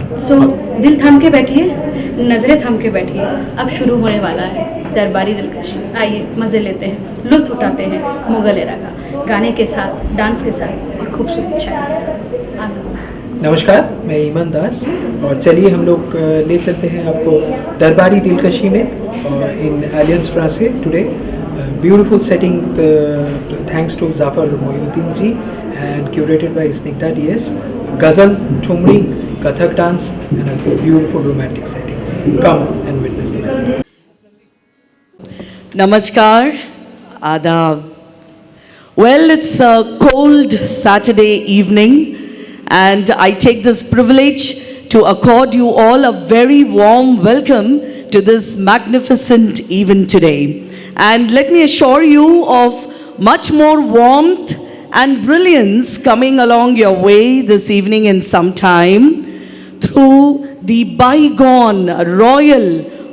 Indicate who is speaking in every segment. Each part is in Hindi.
Speaker 1: सो दिल थाम के बैठिए, नज़रें थाम के बैठिए, अब शुरू होने वाला है दरबारी दिलकशी। आइए मज़े लेते हैं, लुत्फ़ उठाते हैं मुग़ल एरा का, गाने के साथ, डांस के साथ और खूबसूरत शायरी के साथ।
Speaker 2: नमस्कार, मैं ईमान दास और चलिए हम लोग ले चलते हैं आपको दरबारी दिलकशी में in aliens फ्रांसे today. Beautiful setting, thanks to Zafar Moinuddin ji and curated by Snigdha DS. Ghazal, Thumri, Kathak dance and a beautiful romantic setting. Come and witness the magic.
Speaker 3: Namaskar, Adab. Well, it's a cold Saturday evening and I take this privilege to accord you all a very warm welcome to this magnificent event today. And let me assure you of much more warmth and brilliance coming along your way this evening in some time through the bygone royal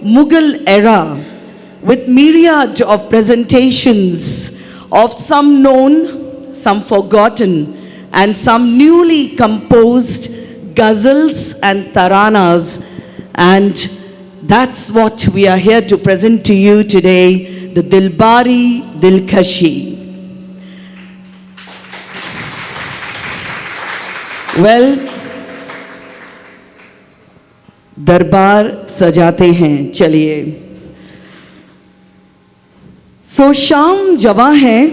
Speaker 3: Mughal era with myriad of presentations of some known, some forgotten and some newly composed ghazals and taranas, and that's what we are here to present to you today, the Dilbari Dilkashi. Well, दरबार सजाते हैं, चलिए। सो शाम जवां है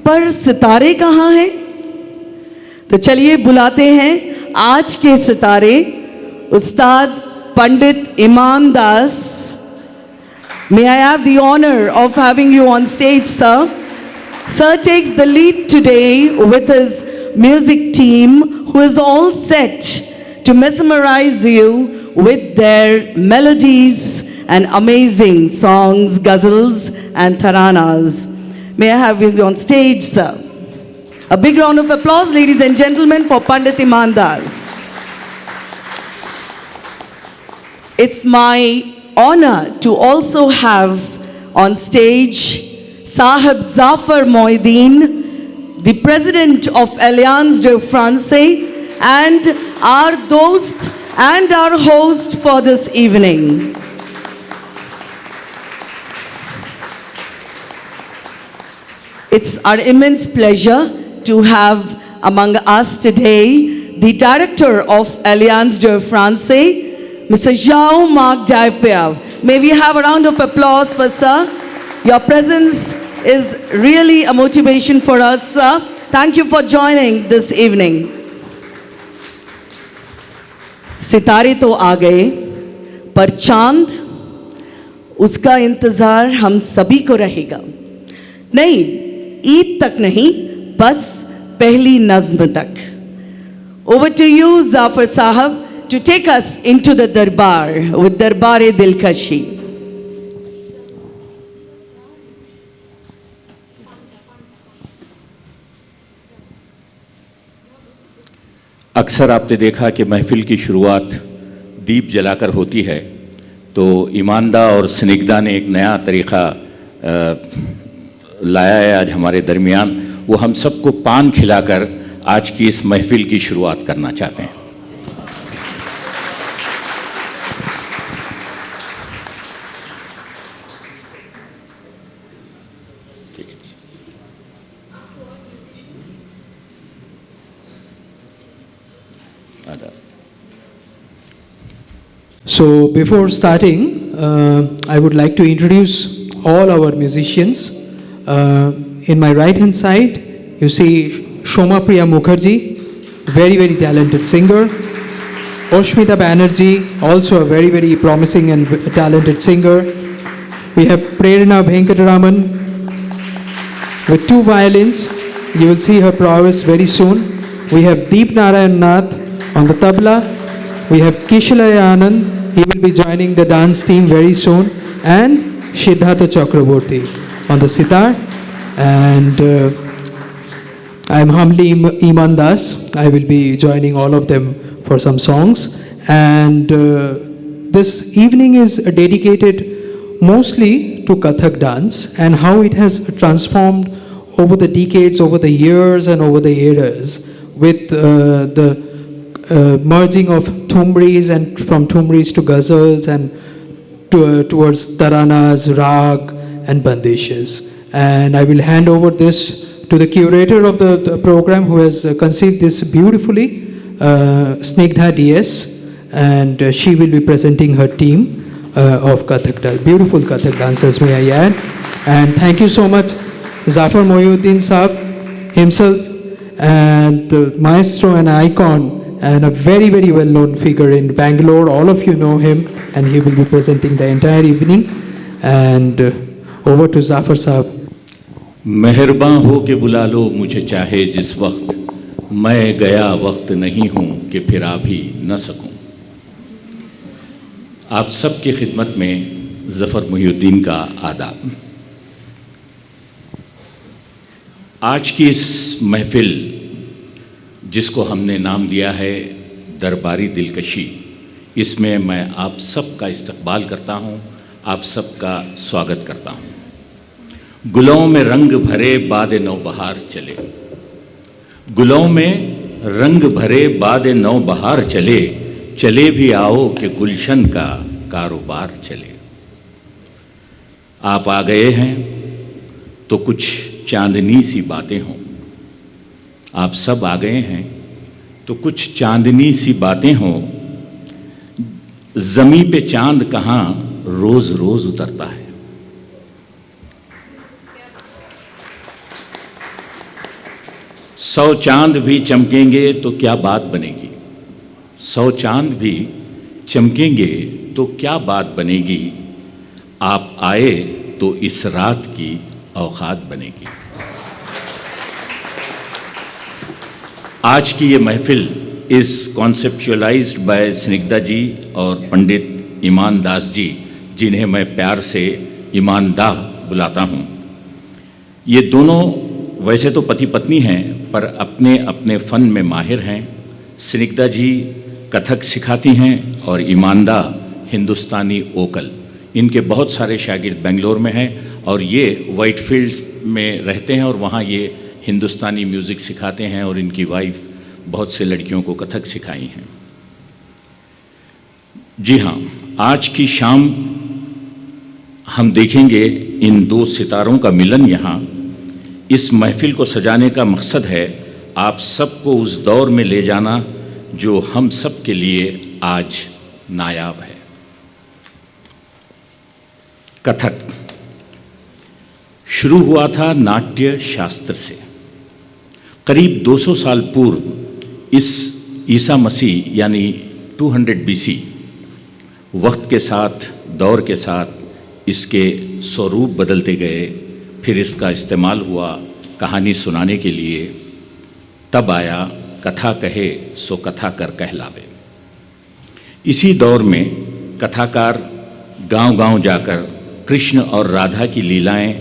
Speaker 3: पर सितारे कहाँ हैं? तो चलिए बुलाते हैं आज के सितारे उस्ताद पंडित ईमान दास। May I have the honor of having you on stage, sir? Sir takes the lead today with his music team, who is all set to mesmerize you with their melodies and amazing songs, ghazals and taranas. May I have you on stage, sir? A big round of applause, ladies and gentlemen, for Pandit Iman Das. It's my honor to also have on stage Sahib Zafar Moinuddin, the president of Alliance de France and our dost and our host for this evening. It's our immense pleasure to have among us today the director of Alliance de France, Mr. Jean-Marc Diepierre. May we have a round of applause for sir. Your presence is really a motivation for us, sir. Thank you for joining this evening. सितारे तो आ गए, पर चांद उसका इंतजार हम सभी को रहेगा। नहीं, ईद तक नहीं, बस पहली नज़्म तक। Over to you, Zafar Sahab, to take us into the Darbar with Darbari Dilkashi.
Speaker 4: अक्सर आपने देखा कि महफिल की शुरुआत दीप जलाकर होती है, तो ईमानदा और स्निग्धा ने एक नया तरीक़ा लाया है आज हमारे दरमियान। वो हम सबको पान खिलाकर आज की इस महफिल की शुरुआत करना चाहते हैं।
Speaker 2: So before starting, I would like to introduce all our musicians. In my right hand side, you see Shoma Priya Mukherjee, very talented singer. Oshmita Banerjee, also a very promising and talented singer. We have Prerna Venkataraman with 2 violins. You will see her prowess very soon. We have Deep Narayan Nath on the tabla. We have Kishalaya Anand, he will be joining the dance team very soon, and Siddhartha Chakraborty on the sitar. And I am humbly Iman Das. I will be joining all of them for some songs. And this evening is dedicated mostly to Kathak dance and how it has transformed over the decades, over the years and over the eras with the merging of thumris and from thumris to ghazals and towards taranas, rag and bandishes. And I will hand over this to the curator of the program who has conceived this beautifully, Snigdha DS, and she will be presenting her team of Kathak, beautiful Kathak dancers, may I add. And thank you so much, Zafar Mohyuddin Saab himself, and the maestro and icon, and a very, very well-known figure in Bangalore. All of you know him, and he will be presenting the entire evening. And over to Zafar Saab.
Speaker 4: मेहरबान हो के बुला लो मुझे चाहे जिस वक्त, मैं गया वक्त नहीं हूँ कि फिर आ भी न सकूँ। आप सब की खिदमत में ज़फ़र मोहिउद्दीन का आदाब। आज की इस महफिल जिसको हमने नाम दिया है दरबारी दिलकशी, इसमें मैं आप सब का इस्तकबाल करता हूँ, आप सब का स्वागत करता हूँ। गुलों में रंग भरे बाद नौबहार चले, गुलों में रंग भरे बाद नौबहार चले, चले भी आओ कि गुलशन का कारोबार चले। आप आ गए हैं तो कुछ चांदनी सी बातें हों, आप सब आ गए हैं तो कुछ चांदनी सी बातें हों। ज़मीं पे चांद कहाँ रोज़ रोज़ उतरता है। सौ चांद भी चमकेंगे तो क्या बात बनेगी, सौ चांद भी चमकेंगे तो क्या बात बनेगी। आप आए तो इस रात की औकात बनेगी। आज की ये महफिल इज़ कॉन्सेप्चुअलाइज्ड बाय स्निग्धा जी और पंडित ईमान दास जी, जिन्हें मैं प्यार से ईमानदा बुलाता हूँ। ये दोनों वैसे तो पति पत्नी हैं, पर अपने अपने फ़न में माहिर हैं। स्निग्धा जी कथक सिखाती हैं और ईमानदा हिंदुस्तानी ओकल। इनके बहुत सारे शागिर्द बेंगलोर में हैं और ये वाइट फील्ड्स में रहते हैं और वहाँ ये हिंदुस्तानी म्यूज़िक सिखाते हैं और इनकी वाइफ बहुत से लड़कियों को कथक सिखाई हैं। जी हाँ, आज की शाम हम देखेंगे इन दो सितारों का मिलन। यहाँ इस महफिल को सजाने का मकसद है आप सबको उस दौर में ले जाना जो हम सब के लिए आज नायाब है। कथक शुरू हुआ था नाट्य शास्त्र से। करीब 200 साल पूर्व इस ईसा मसीह यानी 200 BC वक्त के साथ, दौर के साथ इसके स्वरूप बदलते गए। फिर इसका इस्तेमाल हुआ कहानी सुनाने के लिए। तब आया कथा कहे सो कथा कर कहलावे। इसी दौर में कथाकार गांव-गांव जाकर कृष्ण और राधा की लीलाएं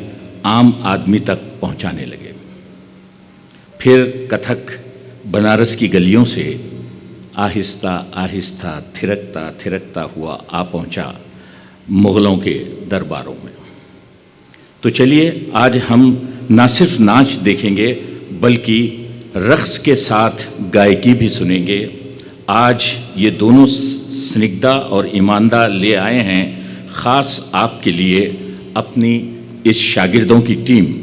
Speaker 4: आम आदमी तक पहुंचाने लगे। फिर कथक बनारस की गलियों से आहिस्ता आहिस्ता थिरकता थिरकता हुआ आ पहुंचा मुग़लों के दरबारों में। तो चलिए आज हम ना सिर्फ नाच देखेंगे बल्कि रक़्स के साथ गायकी भी सुनेंगे। आज ये दोनों स्निग्धा और ईमानदा ले आए हैं ख़ास आपके लिए अपनी इस शागिर्दों की टीम।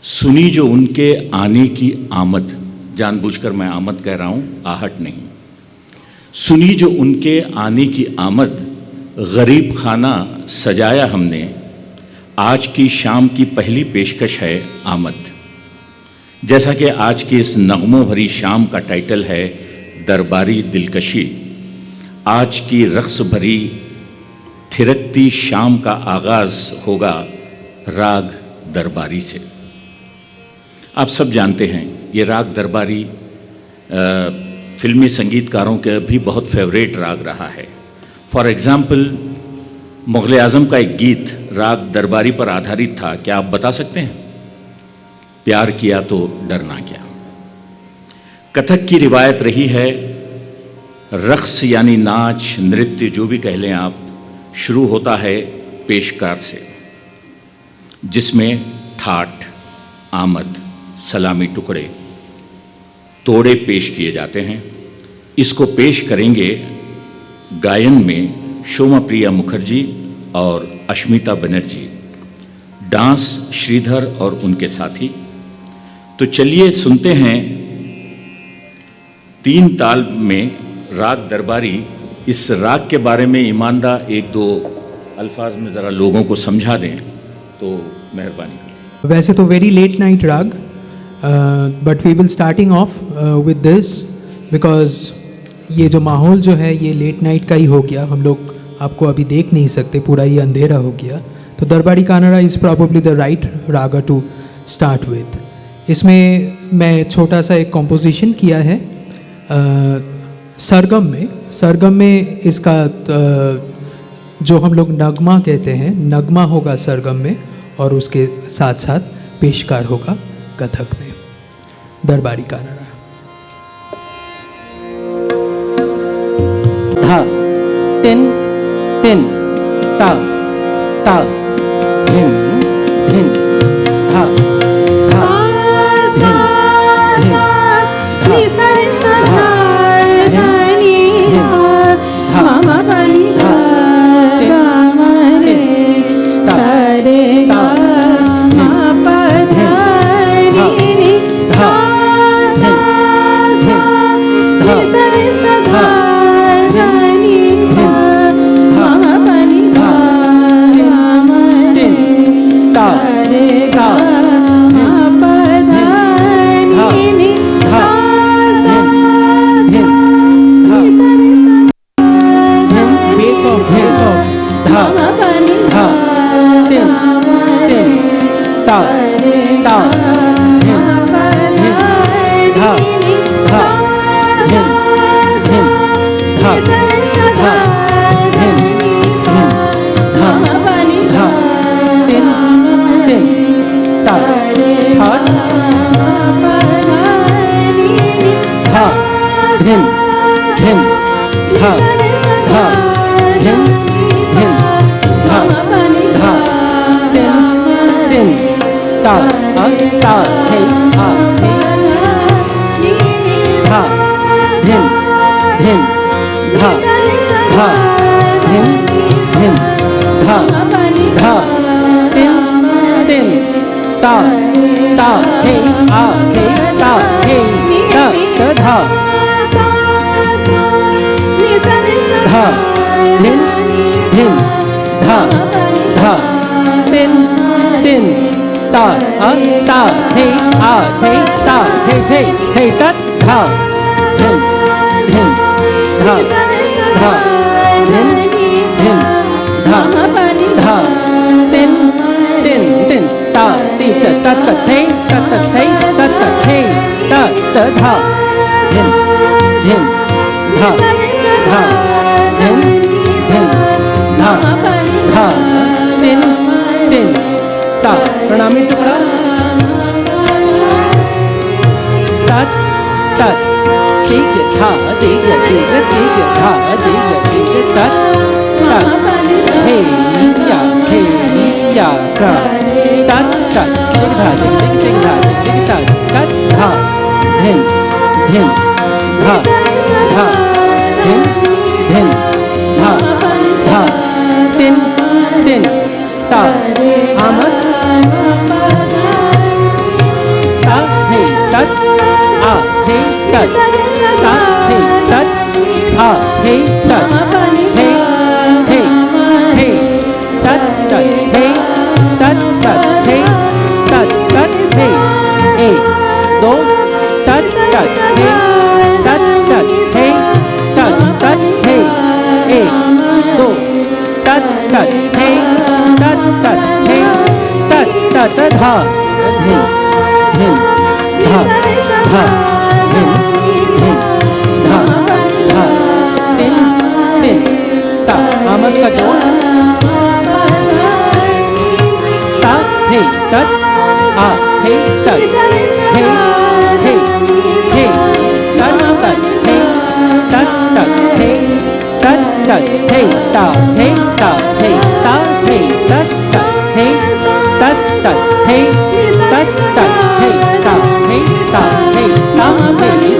Speaker 4: सुनी जो उनके आने की आमद, जानबूझकर मैं आमद कह रहा हूँ, आहट नहीं। सुनी जो उनके आने की आमद, गरीब खाना सजाया हमने। आज की शाम की पहली पेशकश है आमद। जैसा कि आज की इस नगमों भरी शाम का टाइटल है दरबारी दिलकशी। आज की रक़्स भरी थिरकती शाम का आगाज़ होगा राग दरबारी से। आप सब जानते हैं ये राग दरबारी फिल्मी संगीतकारों के भी बहुत फेवरेट राग रहा है। फॉर एग्ज़ाम्पल मुग़ल आज़म का एक गीत राग दरबारी पर आधारित था। क्या आप बता सकते हैं? प्यार किया तो डरना क्या। कथक की रिवायत रही है रक़्स यानी नाच, नृत्य जो भी कह लें आप, शुरू होता है पेशकार से, जिसमें ठाठ, आमद, सलामी टुकड़े, तोड़े पेश किए जाते हैं। इसको पेश करेंगे गायन में शोमा प्रिया मुखर्जी और अश्मिता बनर्जी, डांस श्रीधर और उनके साथी। तो चलिए सुनते हैं 3 ताल में राग दरबारी। इस राग के बारे में ईमानदा 1-2 अल्फाज में ज़रा लोगों को समझा दें तो मेहरबानी करें।
Speaker 2: वैसे तो very late night raag, but we will starting off with this because ये जो माहौल जो है ये लेट नाइट का ही हो गया। हम लोग आपको अभी देख नहीं सकते, पूरा ये अंधेरा हो गया। तो Darbari Kanada is probably the right raga to start with. इसमें मैं छोटा सा एक कॉम्पोजिशन किया है सरगम में इसका जो हम लोग नगमा कहते हैं, नगमा होगा सरगम में और उसके साथ साथ पेशकार होगा कथक में। दरबारी कानड़ा।
Speaker 5: धा तिन तिन ता ता धिन धिन धा धा धिन धिन धा प्रणामी टुकड़ा सत तत ठीक था ठीक ठीक ठीक था ठीक ठीक तत तत हे या का तत तत ठीक था ठीक था ठीक था तत था धिन धिन धा धा धिन धिन धा धा तिन तिन ता आमद सा हे तत आ हे तत ता हे तत आ हे तत हे हे हे तत तत हे तत तत हे तत तत हे 1 2 तत तत हे तत तत हे तत तत हे 1 2 तत तत हे तत तत हे तत तत धा धिन धिन धा धा धिन धिन धा धा तिन तिन ता आमद का जोड़ ता हे तत आ हे तत हे हे हे तत तत हे तत तत हे तत तत हे ता हे ता हे ता हे तत तत हे तत तत हे तत तत हे ता हे ता हे ता हे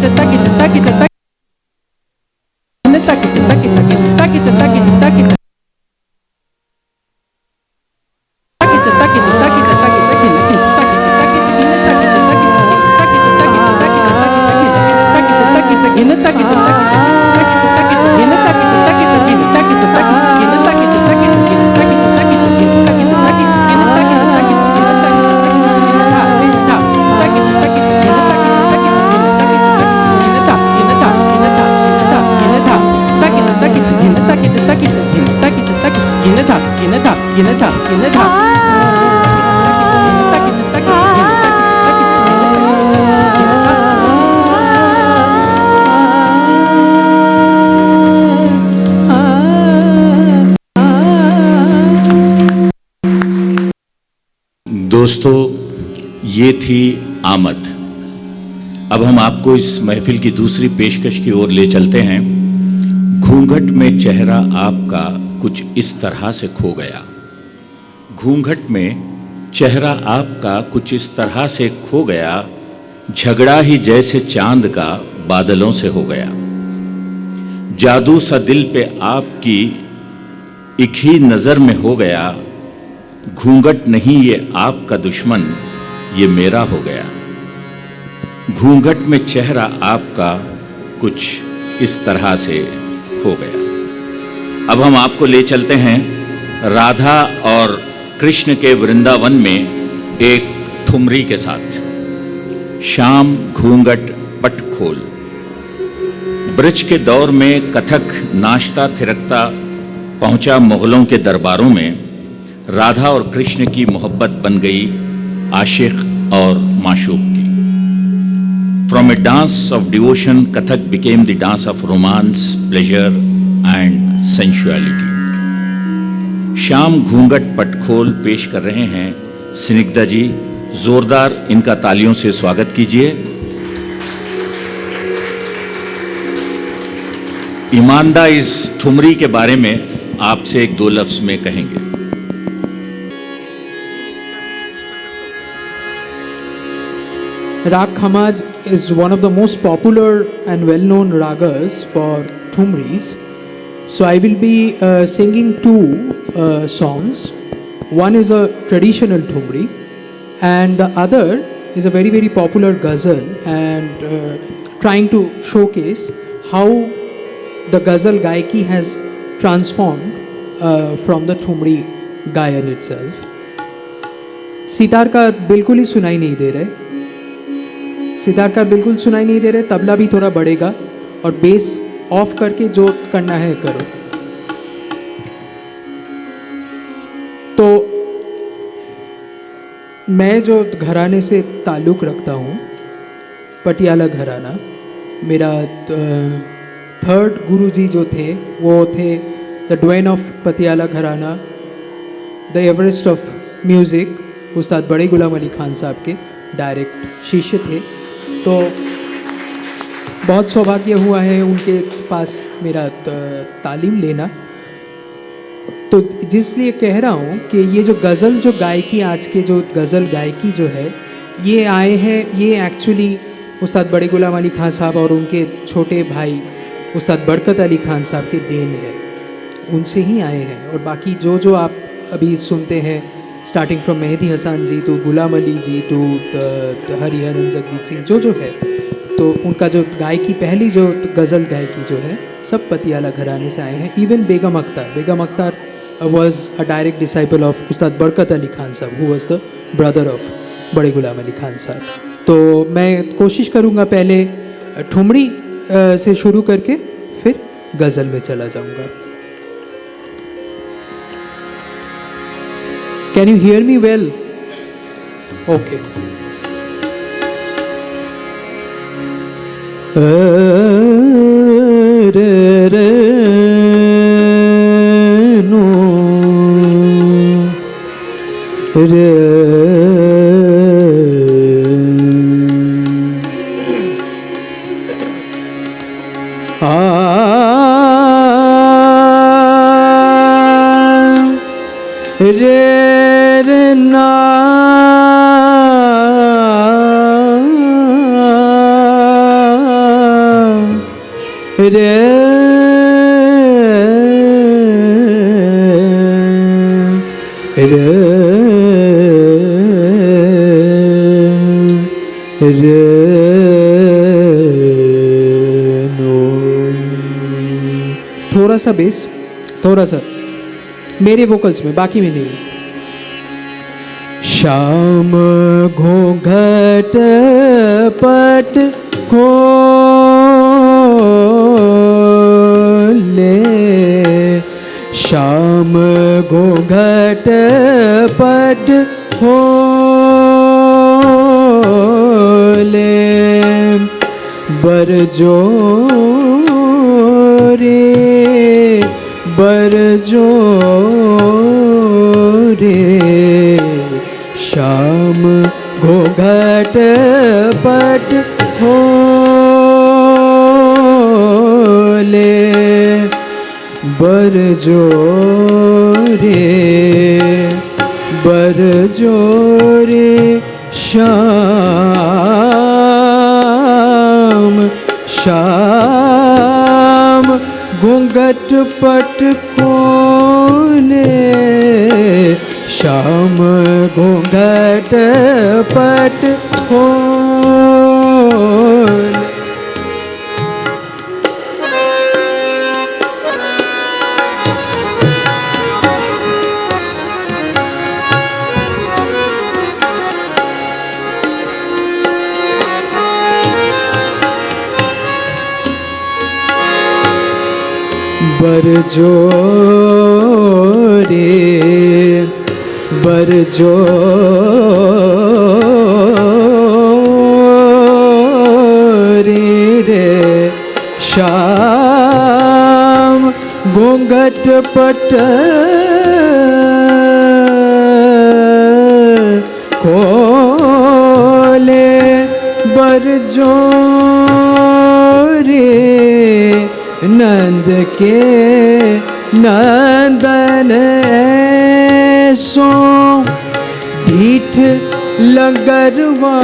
Speaker 4: दोस्तों, ये थी आमद। अब हम आपको इस महफिल की दूसरी पेशकश की ओर ले चलते हैं। घूंघट में चेहरा आपका कुछ इस तरह से खो गया। घूंघट में चेहरा आपका कुछ इस तरह से खो गया, झगड़ा ही जैसे चांद का बादलों से हो गया। जादू सा दिल पे आपकी एक ही नज़र में हो गया। घूंघट नहीं ये आपका दुश्मन, ये मेरा हो गया। घूंघट में चेहरा आपका कुछ इस तरह से हो गया। अब हम आपको ले चलते हैं राधा और कृष्ण के वृंदावन में एक ठुमरी के साथ। शाम घूंघट पट खोल। ब्रज के दौर में कथक नाचता थिरकता पहुंचा मुगलों के दरबारों में। राधा और कृष्ण की मोहब्बत बन गई आशिक और माशूक की। From A dance of devotion, Kathak became the dance of romance, pleasure and sensuality. शाम घूंघट पटखोल पेश कर रहे हैं स्निग्धा जी। जोरदार इनका तालियों से स्वागत कीजिए। ईमानदा इस ठुमरी के बारे में आपसे एक दो लफ्ज में कहेंगे।
Speaker 2: Rag Khamaj is one of the most popular and well-known ragas for Thumris. So I will be singing two songs. One is a traditional Thumri and the other is a very popular ghazal, and trying to showcase how the ghazal gaiki has transformed from the Thumri gayan itself. Sitar का बिल्कुल ही सुनाई नहीं दे रहे, सितार का बिल्कुल सुनाई नहीं दे रहे। तबला भी थोड़ा बढ़ेगा और बेस ऑफ करके जो करना है करो। तो मैं जो घराने से ताल्लुक़ रखता हूँ, पटियाला घराना, मेरा थर्ड गुरुजी जो थे वो थे द ड्वेन ऑफ पटियाला घराना, द एवरेस्ट ऑफ म्यूज़िक, उस्ताद बड़े गुलाम अली खान साहब के डायरेक्ट शिष्य थे। तो बहुत सौभाग्य हुआ है उनके पास मेरा तालीम लेना। तो जिसलिए कह रहा हूँ कि ये जो गज़ल जो गायकी, आज के जो गज़ल गायकी जो है, ये आए हैं, ये एक्चुअली उस्ताद बड़े गुलाम अली खान साहब और उनके छोटे भाई उस्ताद बरकत अली खान साहब के देन है, उनसे ही आए हैं। और बाकी जो जो आप अभी सुनते हैं, starting from Mehdi Hassan ji to Ghulam Ali ji to Hariharan Jagjit Singh, जो है, तो उनका जो गायकी, पहली जो गज़ल गायकी जो है, सब पटियाला घराने से आए हैं। Even Begum Akhtar was a direct disciple of उस्ताद बरकत अली खान साहब, who was the brother of बड़े गुलाम अली खान साहब। तो मैं कोशिश करूँगा पहले ठुमरी से शुरू करके फिर गज़ल में चला जाऊँगा। Can you hear me well? Okay. थोड़ा सा बेस, थोड़ा सा मेरे वोकल्स में, बाकी में नहीं। शाम घूंघट पट खोले, शाम घूंघट पट खोले, बरजो रे, शाम घूंघट पट खोले बर जोरे शाम घूंघट पट खोले शाम घूंघट पट खोले। बर जोरे रे शाम घूंघट पट खोले बर जोरे नंद के नंदन सो ढीठ लंगरवा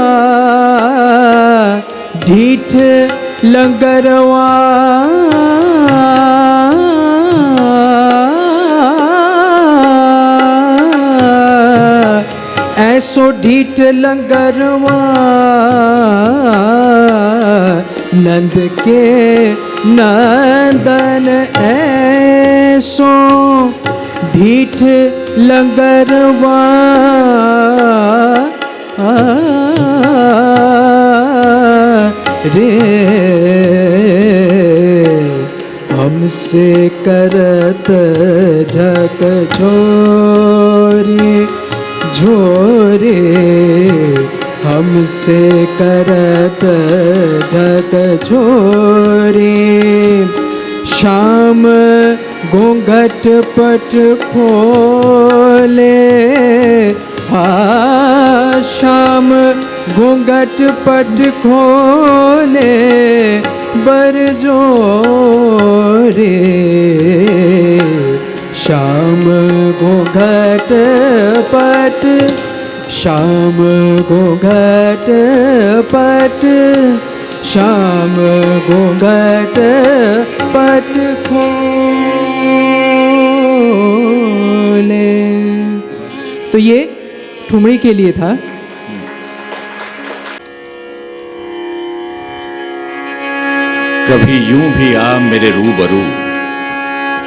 Speaker 2: ऐसो ढीठ लंगरवा नंद के नंदन ऐसो ढीठ लंगरवा रे हमसे करत झक झोरे हमसे करत झक झोरे शाम घूंघट पट खोले शाम घूंघट पट खोले बर जोरे शाम घूंघट पट शाम घूंघट पट शाम घूंघट पट खोले। तो ये ठुमरी के लिए था।
Speaker 4: कभी यूं भी आ मेरे रूबरू,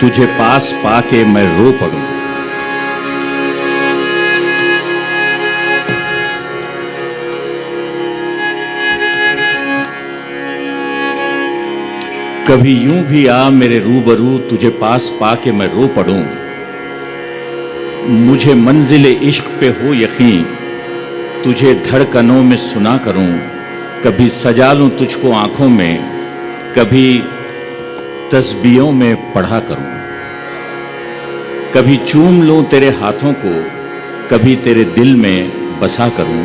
Speaker 4: तुझे पास पाके मैं रो पड़ूं। कभी यूं भी आ मेरे रूबरू, तुझे पास पाके मैं रो पड़ूं। मुझे मंजिले इश्क पे हो यकीन, तुझे धड़कनों में सुना करूं। कभी सजा लूं तुझको आंखों में, कभी तस्बीहों में पढ़ा करूं। कभी चूम लूं तेरे हाथों को, कभी तेरे दिल में बसा करूं।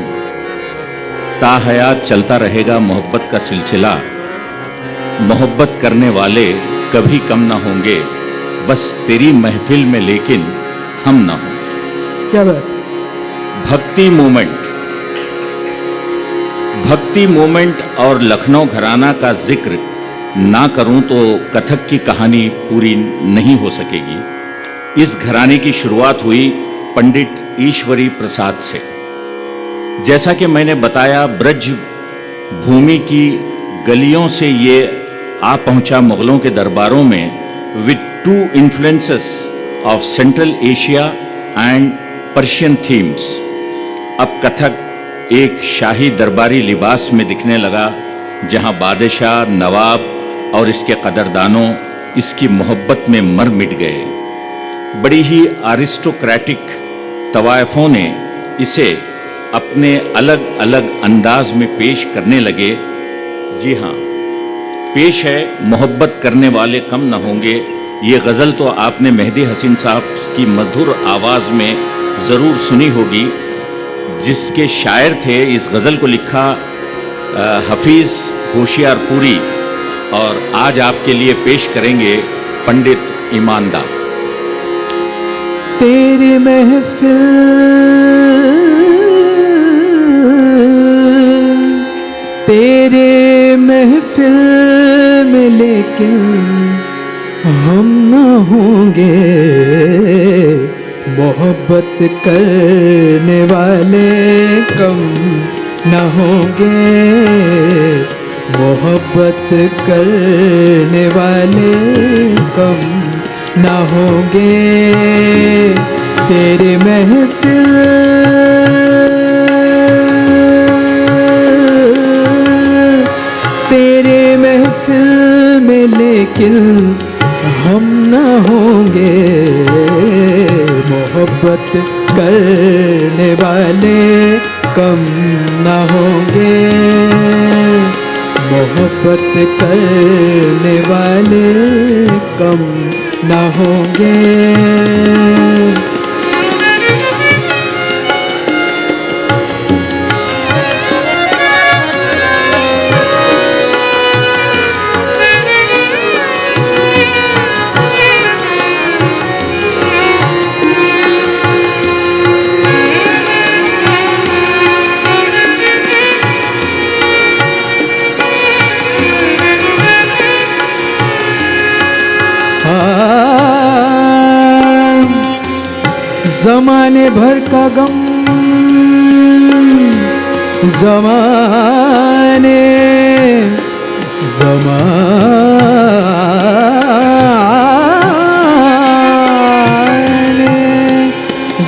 Speaker 4: ताहयात चलता रहेगा मोहब्बत का सिलसिला, मोहब्बत करने वाले कभी कम ना होंगे। बस तेरी महफिल में लेकिन हम ना हों।
Speaker 2: क्या बात।
Speaker 4: भक्ति मूवमेंट और लखनऊ घराना का जिक्र ना करूं तो कथक की कहानी पूरी नहीं हो सकेगी। इस घराने की शुरुआत हुई पंडित ईश्वरी प्रसाद से। जैसा कि मैंने बताया, ब्रज भूमि की गलियों से ये आ पहुंचा मुगलों के दरबारों में with two influences of central Asia and Persian themes. अब कथक एक शाही दरबारी लिबास में दिखने लगा, जहां बादशाह, नवाब और इसके कदरदानों इसकी मोहब्बत में मर मिट गए। बड़ी ही आरिस्टोक्रेटिक तवायफों ने इसे अपने अलग अलग अंदाज में पेश करने लगे। जी हाँ, पेश है मोहब्बत करने वाले कम न होंगे। ये गज़ल तो आपने मेहदी हसन साहब की मधुर आवाज़ में ज़रूर सुनी होगी। जिसके शायर थे। इस गज़ल को लिखा हफीज़ होशियारपुरी और आज आपके लिए पेश करेंगे पंडित ईमानदार।
Speaker 2: तेरी महफिल तेरे महफिल में लेकिन हम न होंगे, मोहब्बत करने वाले कम न होंगे, मोहब्बत करने वाले कम न होंगे। तेरे महफिल तेरे महफिल में लेकिन हम न होंगे, मोहब्बत करने वाले कम न होंगे, मोहब्बत करने वाले कम न होंगे। ज़माने भर का गम,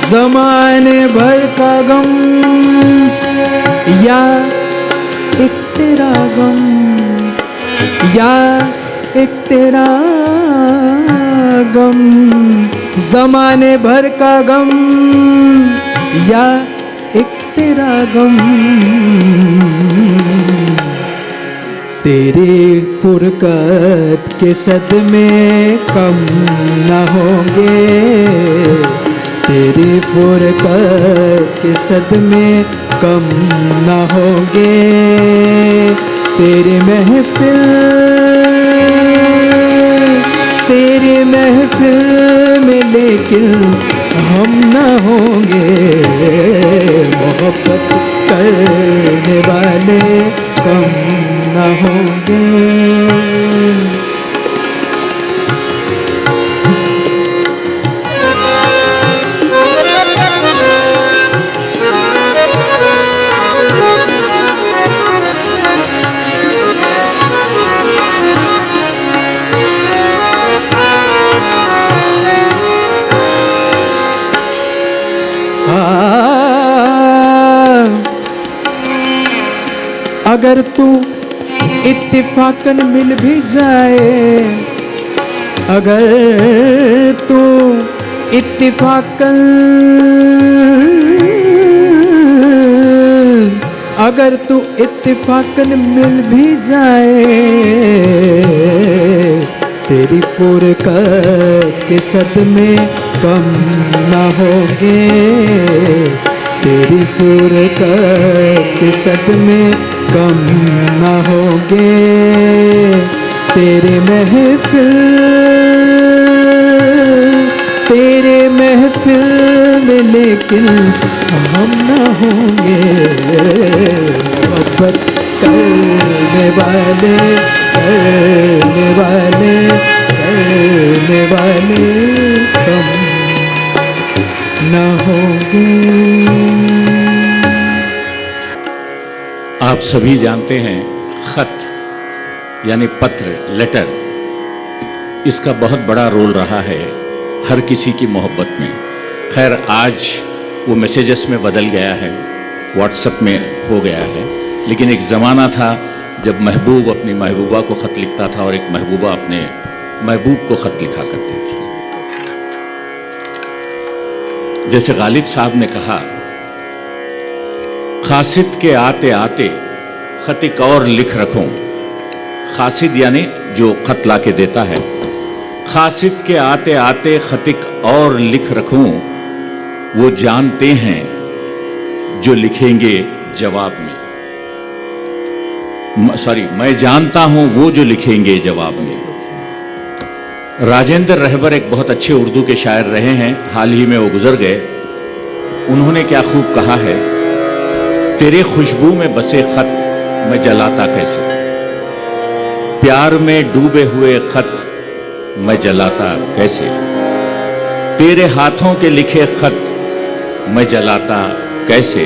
Speaker 2: ज़माने भर का गम, या एक तेरा गम, या एक तेरा गम, ज़माने भर का गम या एक तेरा गम। तेरे फुरकत के सदमे कम न होंगे, तेरे फुरकत के सदमे कम न होंगे। तेरे महफिल में लेकिन हम न होंगे, मोहब्बत करने वाले कम न होंगे। अगर तू इत्तेफाकन मिल भी जाए, अगर तू इत्तेफाकन, अगर तू इत्तेफाकन मिल भी जाए, तेरी फुरकत के सदमे कम न होंगे, तेरी फुरकत के सदमे कम न होंगे। तेरे महफिल में लेकिन हम न होंगे, मोहब्बत करने वाले कम न होंगे।
Speaker 4: आप सभी जानते हैं खत यानी पत्र, लेटर, इसका बहुत बड़ा रोल रहा है हर किसी की मोहब्बत में। खैर आज वो मैसेजेस में बदल गया है, व्हाट्सएप में हो गया है, लेकिन एक ज़माना था जब महबूब अपनी महबूबा को ख़त लिखता था और एक महबूबा अपने महबूब को ख़त लिखा करती थी। जैसे गालिब साहब ने कहा, खासिद के आते आते खत और लिख रखूं। खासिद यानी जो खत ला के देता है। खासिद के आते आते खत और लिख रखूं, वो जानते हैं जो लिखेंगे जवाब में। मैं जानता हूं वो जो लिखेंगे जवाब में। राजेंद्र रहबर एक बहुत अच्छे उर्दू के शायर रहे हैं, हाल ही में वो गुजर गए। उन्होंने क्या खूब कहा है, तेरे खुशबू में बसे खत मैं जलाता कैसे, प्यार में डूबे हुए खत मैं जलाता कैसे, तेरे हाथों के लिखे खत मैं जलाता कैसे,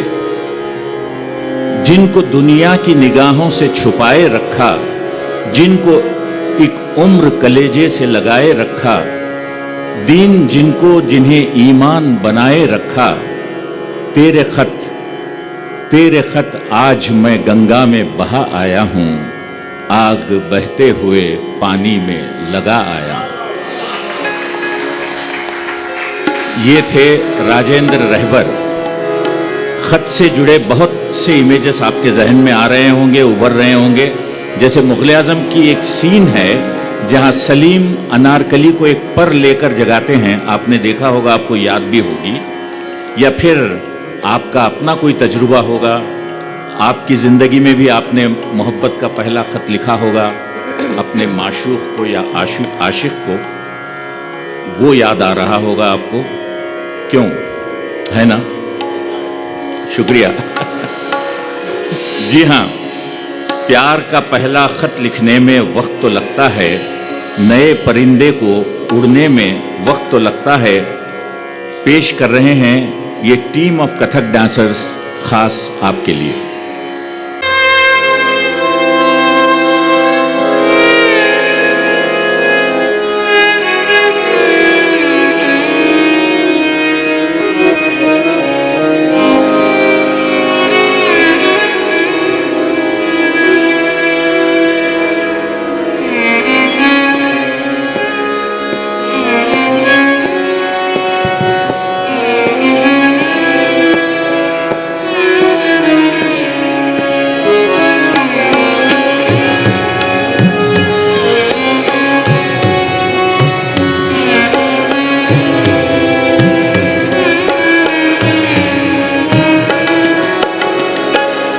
Speaker 4: जिनको दुनिया की निगाहों से छुपाए रखा, जिनको एक उम्र कलेजे से लगाए रखा, दीन जिनको जिन्हें ईमान बनाए रखा, तेरे खत आज मैं गंगा में बहा आया हूं, आग बहते हुए पानी में लगा आया। ये थे राजेंद्र रहबर। खत से जुड़े बहुत से इमेजेस आपके जहन में आ रहे होंगे, उभर रहे होंगे। जैसे मुगल आजम की एक सीन है जहां सलीम अनारकली को एक पर लेकर जगाते हैं, आपने देखा होगा, आपको याद भी होगी, या फिर आपका अपना कोई तजुर्बा होगा, आपकी ज़िंदगी में भी आपने मोहब्बत का पहला ख़त लिखा होगा अपने माशूक को या आशिक को, वो याद आ रहा होगा आपको, क्यों, है ना? शुक्रिया। जी हाँ, प्यार का पहला ख़त लिखने में वक्त तो लगता है, नए परिंदे को उड़ने में वक्त तो लगता है। पेश कर रहे हैं ये टीम ऑफ कथक डांसर्स खास आपके लिए।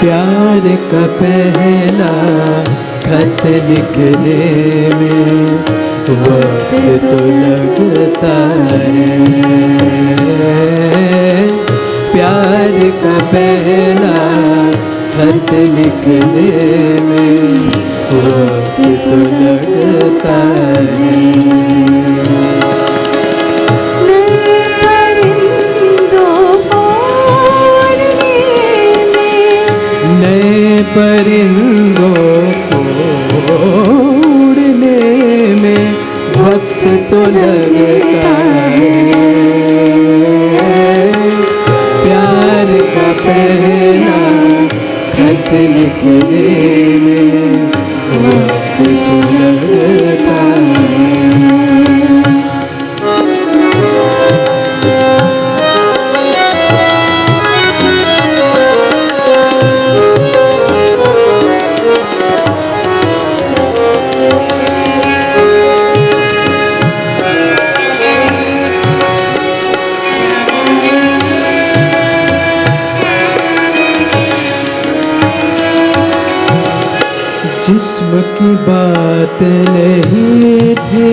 Speaker 2: प्यार का पहला खत लिखने में वक्त तो लगता है, प्यार का पहला खत लिखने में वक्त तो लगता है। परिंदों को उड़ने में वक्त तो लगता है, प्यार का पहला खत लिखने में वक्त तो लगता है। जिस्म की बात नहीं थी,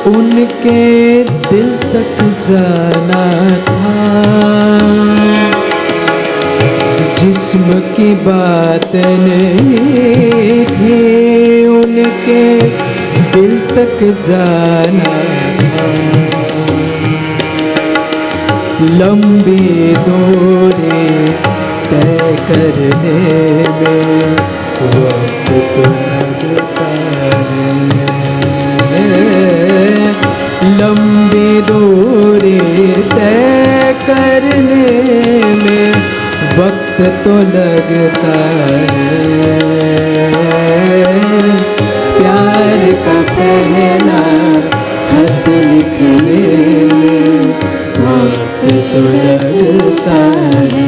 Speaker 2: उनके दिल तक जाना था, जिस्म की बात नहीं थी, उनके दिल तक जाना था, लंबी दूरी तय करने में वक्त तो लगता है, लंबी दूरी तय करने में वक्त तो लगता है, प्यार का पहला खत लिखने में वक्त तो लगता है।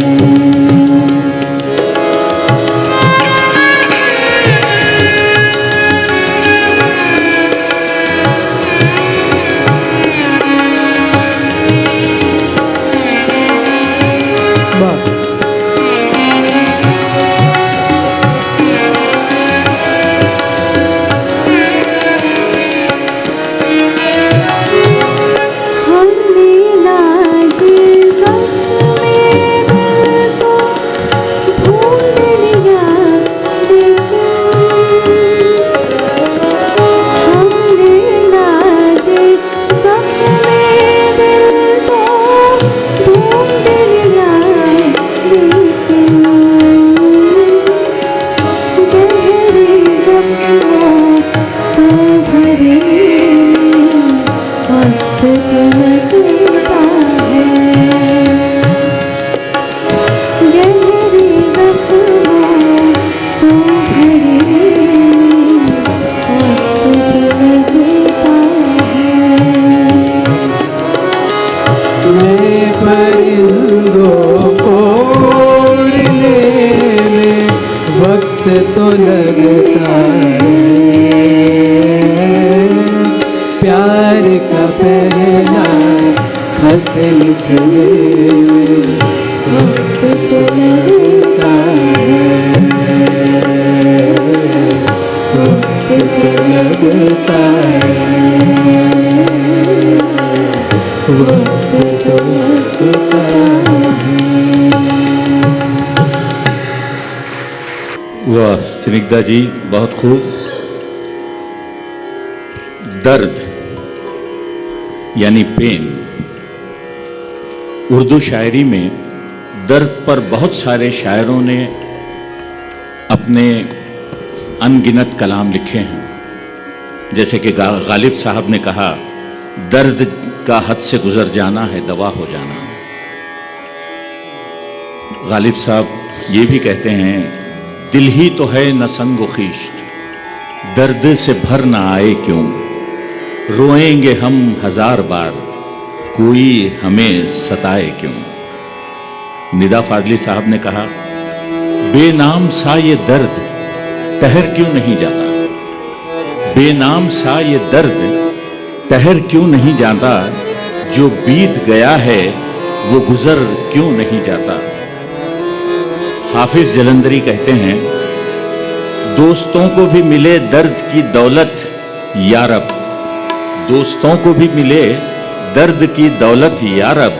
Speaker 2: वक्त तो लगता है, प्यार का पहला खत लिखने में वक्त तो लगता है, वक्त तो लगता है, वक्त तो लगता है।
Speaker 4: वाह स्निग्धा जी, बहुत खूब। दर्द यानी पेन। उर्दू शायरी में दर्द पर बहुत सारे शायरों ने अपने अनगिनत कलाम लिखे हैं। जैसे कि गालिब साहब ने कहा, दर्द का हद से गुजर जाना है दवा हो जाना। गालिब साहब ये भी कहते हैं, दिल ही तो है न संग खीश्त, दर्द से भर न आए क्यों, रोएंगे हम हजार बार, कोई हमें सताए क्यों। निदा फाजली साहब ने कहा, बेनाम सा ये दर्द ठहर क्यों नहीं जाता, बेनाम सा ये दर्द ठहर क्यों नहीं जाता, जो बीत गया है वो गुजर क्यों नहीं जाता। हाफिज जलंधरी कहते हैं, दोस्तों को भी मिले दर्द की दौलत यारब, दोस्तों को भी मिले दर्द की दौलत यारब,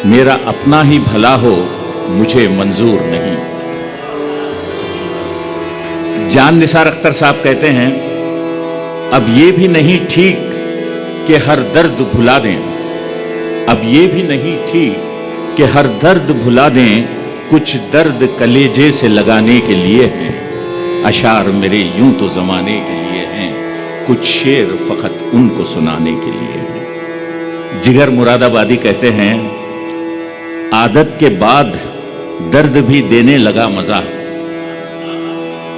Speaker 4: मेरा अपना ही भला हो मुझे मंजूर नहीं। जान निसार अख्तर साहब कहते हैं, अब ये भी नहीं ठीक कि हर दर्द भुला दें, अब ये भी नहीं ठीक कि हर दर्द भुला दें, कुछ दर्द कलेजे से लगाने के लिए हैं, अशार मेरे यूं तो जमाने के लिए हैं, कुछ शेर फकत उनको सुनाने के लिए हैं। जिगर मुरादाबादी कहते हैं, आदत के बाद दर्द भी देने लगा मजा,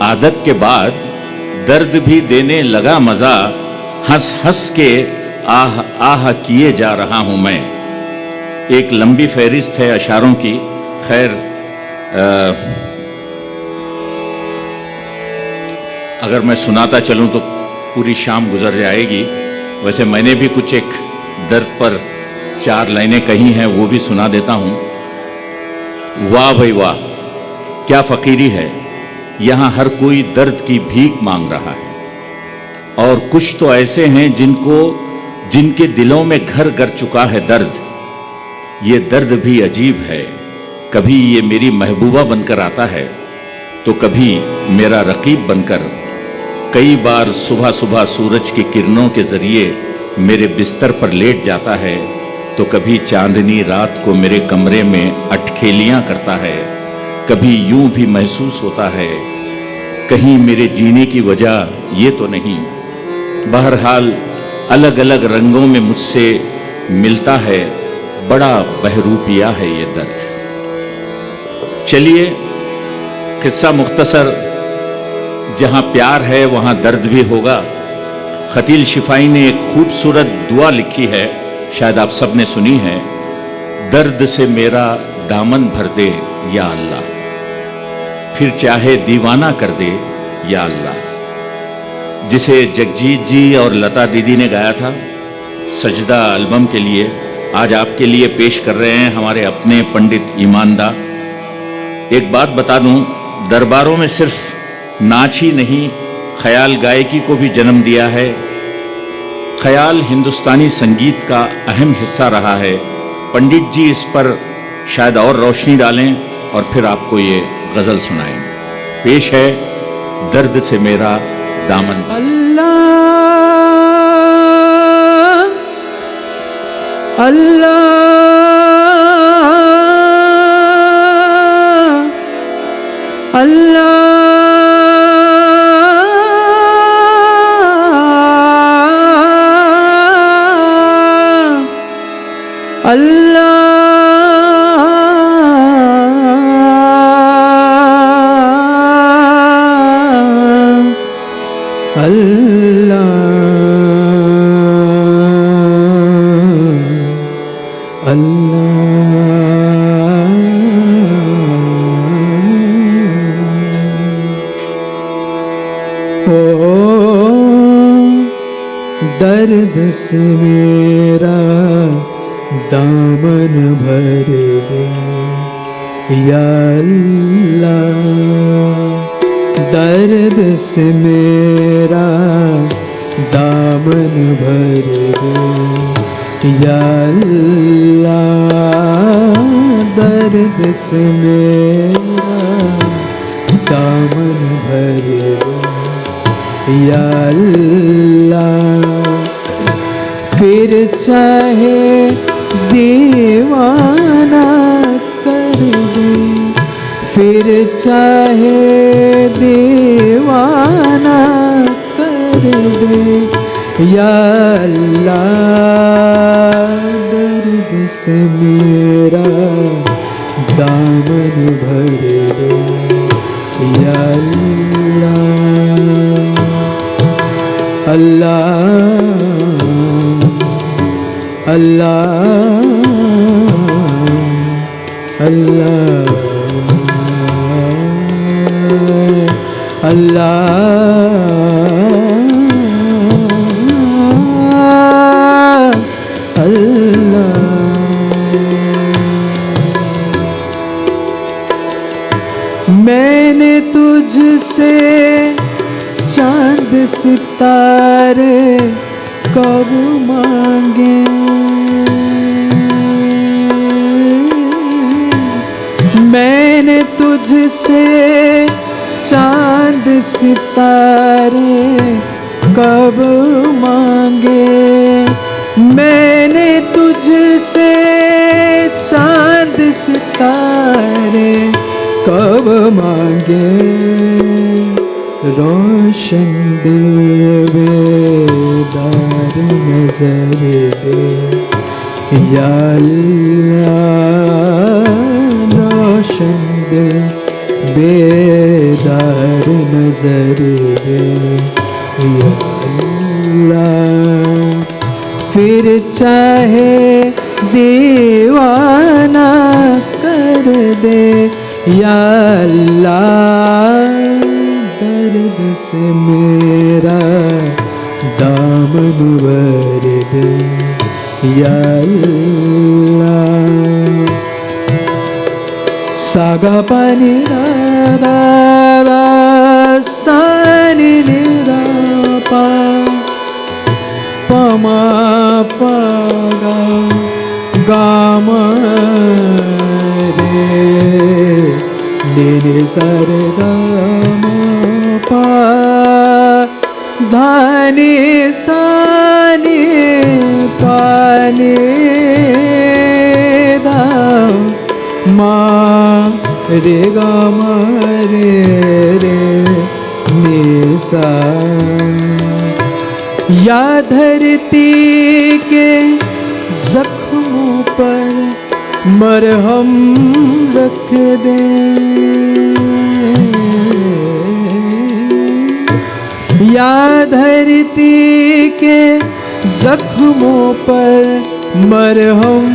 Speaker 4: आदत के बाद दर्द भी देने लगा मजा, हंस हंस के आह आह किए जा रहा हूं मैं। एक लंबी फहरिस्त है अशारों की, खैर अगर मैं सुनाता चलूं तो पूरी शाम गुजर जाएगी। वैसे मैंने भी कुछ एक दर्द पर 4 लाइनें कही हैं, वो भी सुना देता हूं। वाह भाई वाह, क्या फकीरी है, यहां हर कोई दर्द की भीख मांग रहा है, और कुछ तो ऐसे हैं जिनके दिलों में घर कर चुका है दर्द। ये दर्द भी अजीब है, कभी ये मेरी महबूबा बनकर आता है, तो कभी मेरा रकीब बनकर। कई बार सुबह सुबह सूरज की किरणों के जरिए मेरे बिस्तर पर लेट जाता है, तो कभी चांदनी रात को मेरे कमरे में अटखेलियां करता है। कभी यूं भी महसूस होता है कहीं मेरे जीने की वजह ये तो नहीं। बहरहाल अलग अलग रंगों में मुझसे मिलता है, बड़ा बहरूपिया है ये दर्द। चलिए किस्सा मुख्तसर, जहां प्यार है वहां दर्द भी होगा। खतील शिफाई ने एक खूबसूरत दुआ लिखी है, शायद आप सब ने सुनी है। दर्द से मेरा दामन भर दे या अल्लाह, फिर चाहे दीवाना कर दे या अल्लाह, जिसे जगजीत जी और लता दीदी ने गाया था सजदा एल्बम के लिए। आज आपके लिए पेश कर रहे हैं हमारे अपने पंडित ईमानदा। एक बात बता दूं, दरबारों में सिर्फ नाच ही नहीं, ख्याल गायकी को भी जन्म दिया है। ख्याल हिंदुस्तानी संगीत का अहम हिस्सा रहा है। पंडित जी इस पर शायद और रोशनी डालें और फिर आपको ये गज़ल सुनाएंगे। पेश है दर्द से मेरा दामन।
Speaker 2: अल्लाह अल्लाह अल्लाह अल्लाह दर्द से मेरा दामन भर दे या अल्लाह, दर्द से मेरा दामन भर दे या अल्लाह, दर्द से मेरा दामन भर दे या अल्लाह। फिर चाहे दीवाना कर दे, फिर चाहे दीवाना कर दे या अल्लाह, दर्द से मेरा दामन भर दे या अल्लाह। अल्लाह अल्लाह अल्लाह अल्लाह अल्लाह। मैंने तुझसे चांद सितारे कब मांगे, मैंने तुझसे चांद सितारे कब मांगे, मैंने तुझसे चांद सितारे कब मांगे, रोशन दिल बेदार नजर दे या अल्लाह, रोशन दिल बेदार नजर दे या अल्लाह। फिर चाहे दीवाना कर दे या अल्लाह, दर्द से मेरा दामन भर दे या अल्लाह। सागा पानी दा दा सा नि नि दा पा पमा पा गा गा रे नि नि सा रे गा पा धा नि सा नि पा नि धा मा रे गा मा रे रे नि सा। या धरती के जख्मों पर मरहम रख दे, या धरती के जख्मों पर मरहम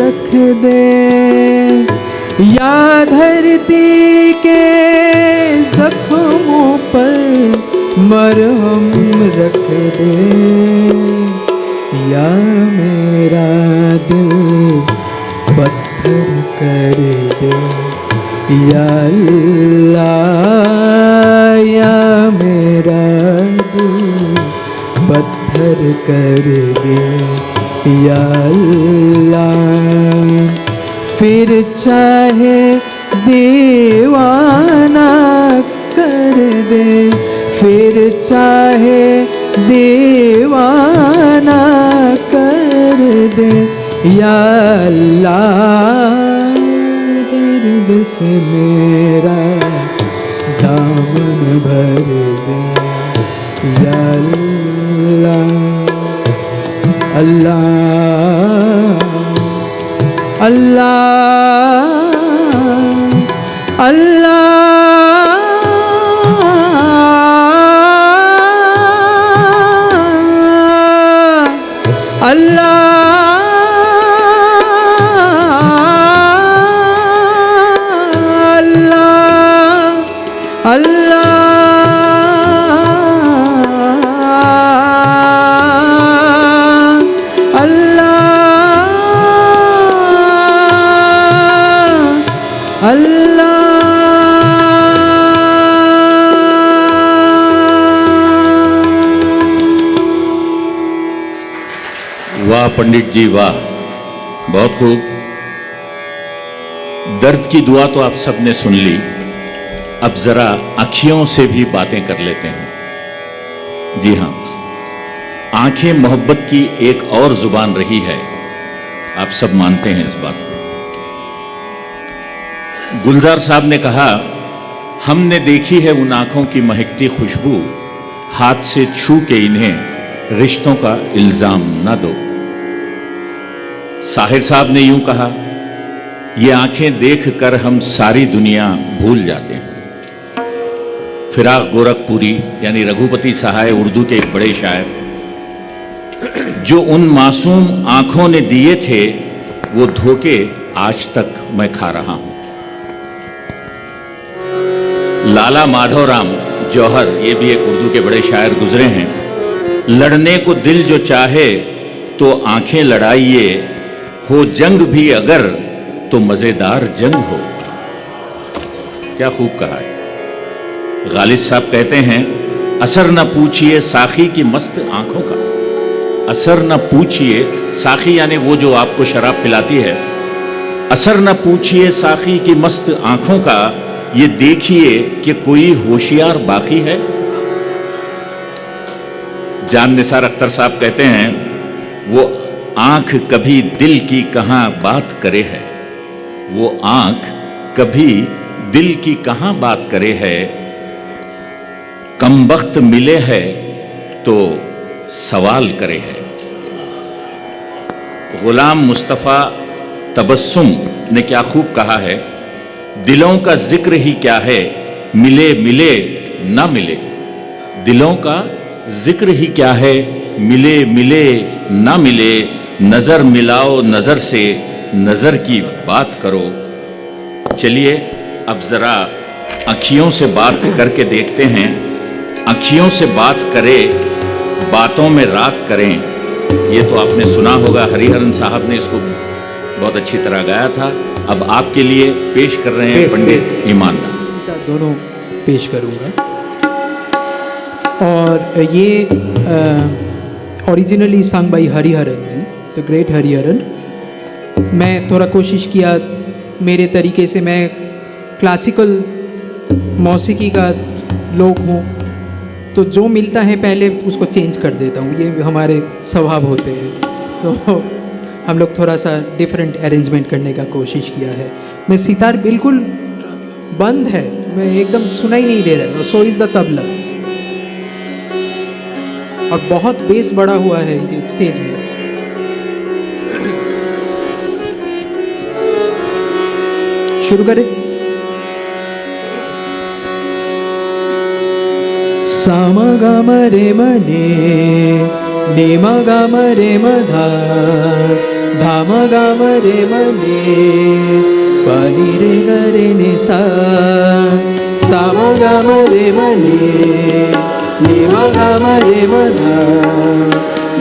Speaker 2: रख दे, या धरती के जख्मों पर मरहम रख दे, या मेरा दिल पत्थर कर दे या अल्लाह, या मेरा दिल पत्थर कर दे या अल्लाह। फिर चाहे दीवाना कर दे, फिर चाहे दीवाना कर दे या अल्लाह, दर्द से मेरा दामन भर दे या अल्लाह। अल्लाह अल्लाह अल्लाह अल्लाह अल्लाह
Speaker 4: वाह पंडित जी वाह, बहुत खूब। दर्द की दुआ तो आप सबने सुन ली, अब जरा आँखियों से भी बातें कर लेते हैं। जी हाँ, आंखें मोहब्बत की एक और जुबान रही है, आप सब मानते हैं इस बात को। गुलजार साहब ने कहा, हमने देखी है उन आंखों की महकती खुशबू, हाथ से छू के इन्हें रिश्तों का इल्जाम ना दो। साहिर साहब ने यूं कहा, ये आंखें देख कर हम सारी दुनिया भूल जाते हैं। फिराक गोरखपुरी यानी रघुपति सहाय उर्दू के एक बड़े शायर, जो उन मासूम आंखों ने दिए थे वो धोखे आज तक मैं खा रहा हूं। लाला माधवराम जौहर, ये भी एक उर्दू के बड़े शायर गुजरे हैं, लड़ने को दिल जो चाहे तो आंखें लड़ाइए, हो जंग भी अगर तो मजेदार जंग हो। क्या खूब कहा है। गालिब साहब कहते हैं, असर न पूछिए साखी की मस्त आंखों का। असर न पूछिए, साखी यानी वो जो आपको शराब पिलाती है, असर न पूछिए साखी की मस्त आंखों का, ये देखिए कि कोई होशियार बाकी है। जान निसार अख्तर साहब कहते हैं, वो आंख कभी दिल की कहां बात करे है, वो आंख कभी दिल की कहां बात करे है, कम वक्त मिले है तो सवाल करे है। गुलाम मुस्तफ़ा तबस्सुम ने क्या खूब कहा है, दिलों का जिक्र ही क्या है, मिले मिले ना मिले। दिलों का जिक्र ही क्या है, मिले मिले ना मिले। नजर मिलाओ नजर से, नजर की बात करो। चलिए अब जरा अखियों से बात करके देखते हैं। अखियों से बात करे, बातों में रात करें। ये तो आपने सुना होगा, हरिहरन साहब ने इसको बहुत अच्छी तरह गाया था। अब आपके लिए पेश कर रहे हैं पंडित ईमानदार।
Speaker 2: दोनों पेश करूंगा। और ये originally sung by Hariharan ji, the great Hariharan. मैं थोड़ा कोशिश किया मेरे तरीके से, मैं क्लासिकल मौसीकी का लोग हूँ, तो जो मिलता है पहले उसको चेंज कर देता हूँ, ये हमारे स्वभाव होते हैं। तो हम लोग थोड़ा सा डिफरेंट अरेंजमेंट करने का कोशिश किया है। मैं सितार बिल्कुल बंद है, मैं एकदम सुनाई नहीं दे रहा है, सो इज़ द तबला। और बहुत बेस बड़ा हुआ है स्टेज में। शुरू करें। सामा गा म रे म ने म गा म रे म धा, धा म गा म रे म ने, पा नि रे ग रे नि सा, सा म गा म रे म ने म गा म रे म धा,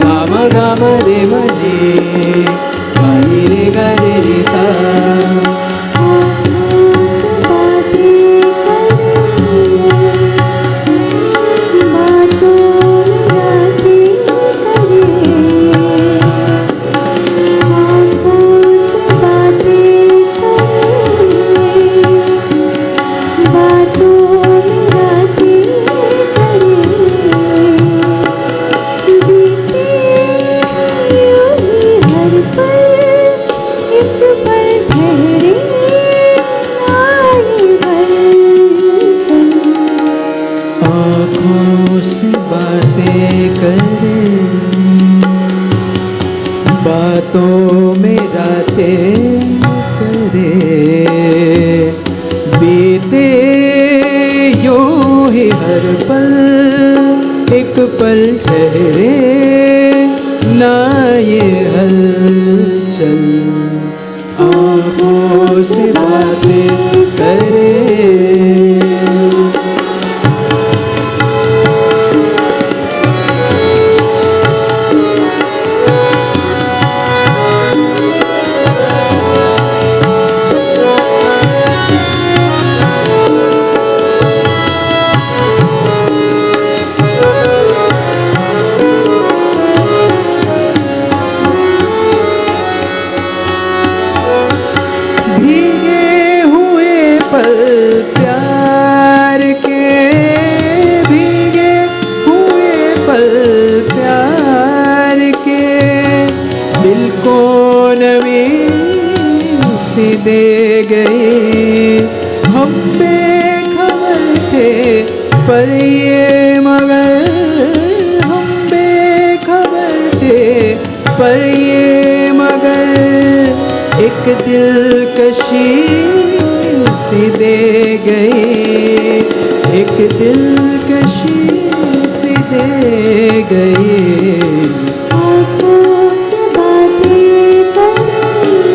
Speaker 2: धा म गा म रे म ने, पा नि रे ग रे नि सा। बातों में रातें करे, बीते यूं ही हर पल, एक पल ठहरे ना ये हलचल, आँखों से बातें करे। पर ये मगर हम बेखबर थे, पर ये मगर एक दिलकशी सी दे गए, एक दिलकशी सी दे गए।
Speaker 6: आँखों से बातें करें,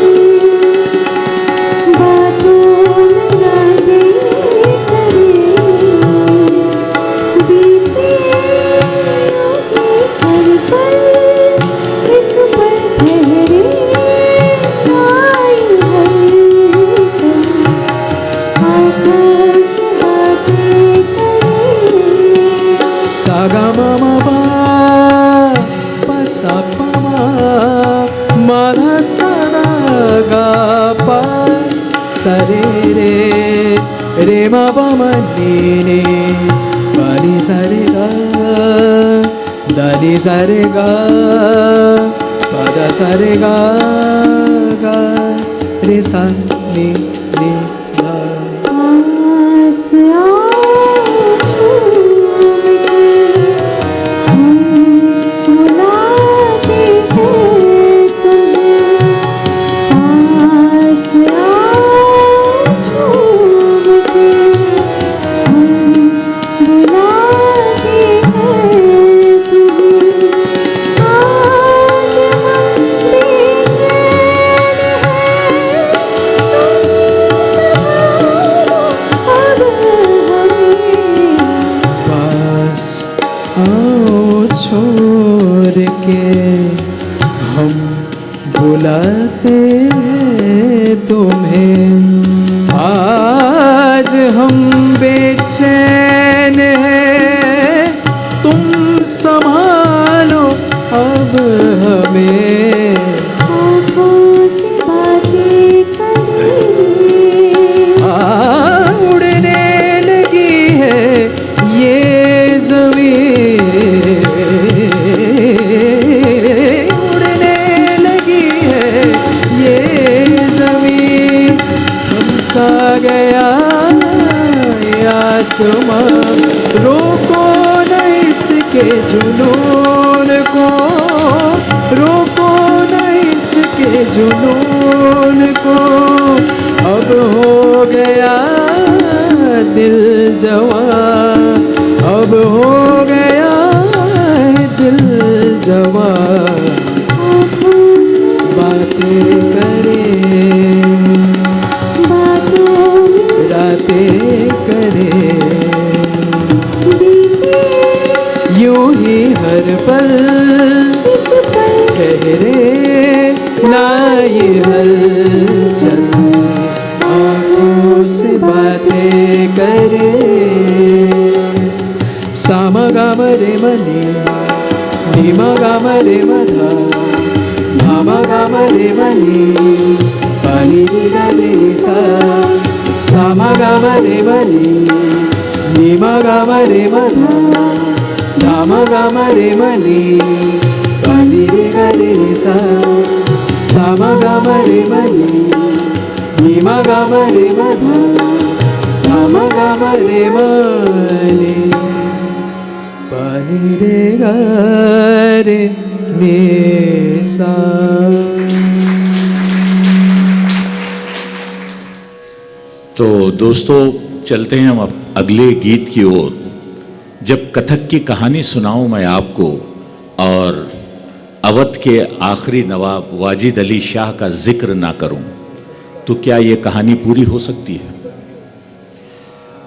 Speaker 6: बातों में रातें करें, बीते यूं ही हर पल, एक पल ठहरे आई हलचल। आँखों से बातें करें।
Speaker 2: सागा मामा बा पा सा पा मा धा सा धा गा पा सा रे मा पा मा नी पा नी सा रे गा दा नी सा रे गा पा दा सा रे गा गा रे सा नी गा।
Speaker 6: पास आओ झूम के, हम बुलाते हैं तुम्हें। पास आओ झूम के, हम बुलाते हैं तुम्हें। आज हम बेचैन हैं, तुम संभालो अब हमें।
Speaker 2: पास आओ छोड़ के हम बुलाते हैं तुम्हें। आज हम बेचैन हैं, तुम संभालो अब हमें।
Speaker 6: आँखों से बातें करें।
Speaker 2: उड़ने लगी है ये ज़मीं, उड़ने लगी है ये ज़मीं, थमसा गया ये आसमां। रोको न इसके जुनून को, रोको न इसके जुनून को। अब हो गया दिल जवां, अब हो गया दिल जवां।
Speaker 6: आँखों से
Speaker 2: बातें करें,
Speaker 6: बातों में
Speaker 2: रातें करें,
Speaker 6: बीते
Speaker 2: यूं ही हर पल
Speaker 6: एक पल
Speaker 2: ठहरे ना ये हलचल। आँखों से बातें करे, सामा गामा रे मनी नीमा गामा रे मधा, धामा गामा रे मनी पानी रे गा रे सा। सामा गामा रे मनी नीमा गामा रे मधा, धामा गामा रे मनी पानी रे गा रे सा। सामा गामा रे मनी नीमा गामा रे मधा, धामा गामा रे मनी पानी रे गा रे ने सा।
Speaker 4: तो दोस्तों चलते हैं हम अब अगले गीत की ओर। जब कथक की कहानी सुनाऊं मैं आपको और अवध के आखिरी नवाब वाजिद अली शाह का जिक्र ना करूं तो क्या ये कहानी पूरी हो सकती है?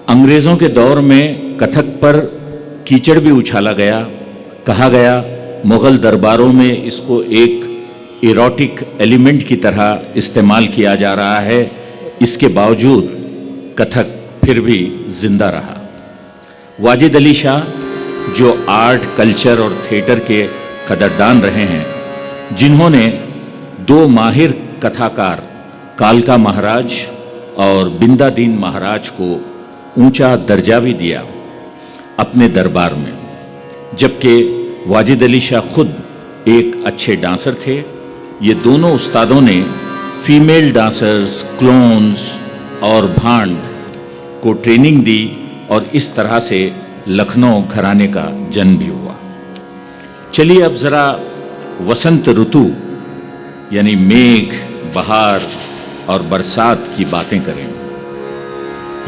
Speaker 4: अंग्रेज़ों के दौर में कथक पर कीचड़ भी उछाला गया। कहा गया मुग़ल दरबारों में इसको एक इरोटिक एलिमेंट की तरह इस्तेमाल किया जा रहा है। इसके बावजूद कथक फिर भी जिंदा रहा। वाजिद अली शाह जो आर्ट, कल्चर और थिएटर के कदरदान रहे हैं, जिन्होंने दो माहिर कथाकार कालका महाराज और बिंदादीन महाराज को ऊंचा दर्जा भी दिया अपने दरबार में, जबकि वाजिद अली शाह खुद एक अच्छे डांसर थे। ये दोनों उस्तादों ने फीमेल डांसर्स, क्लोन्स और भांड को ट्रेनिंग दी और इस तरह से लखनऊ घराने का जन्म भी हुआ। चलिए अब जरा वसंत ऋतु यानी मेघ, बहार और बरसात की बातें करें।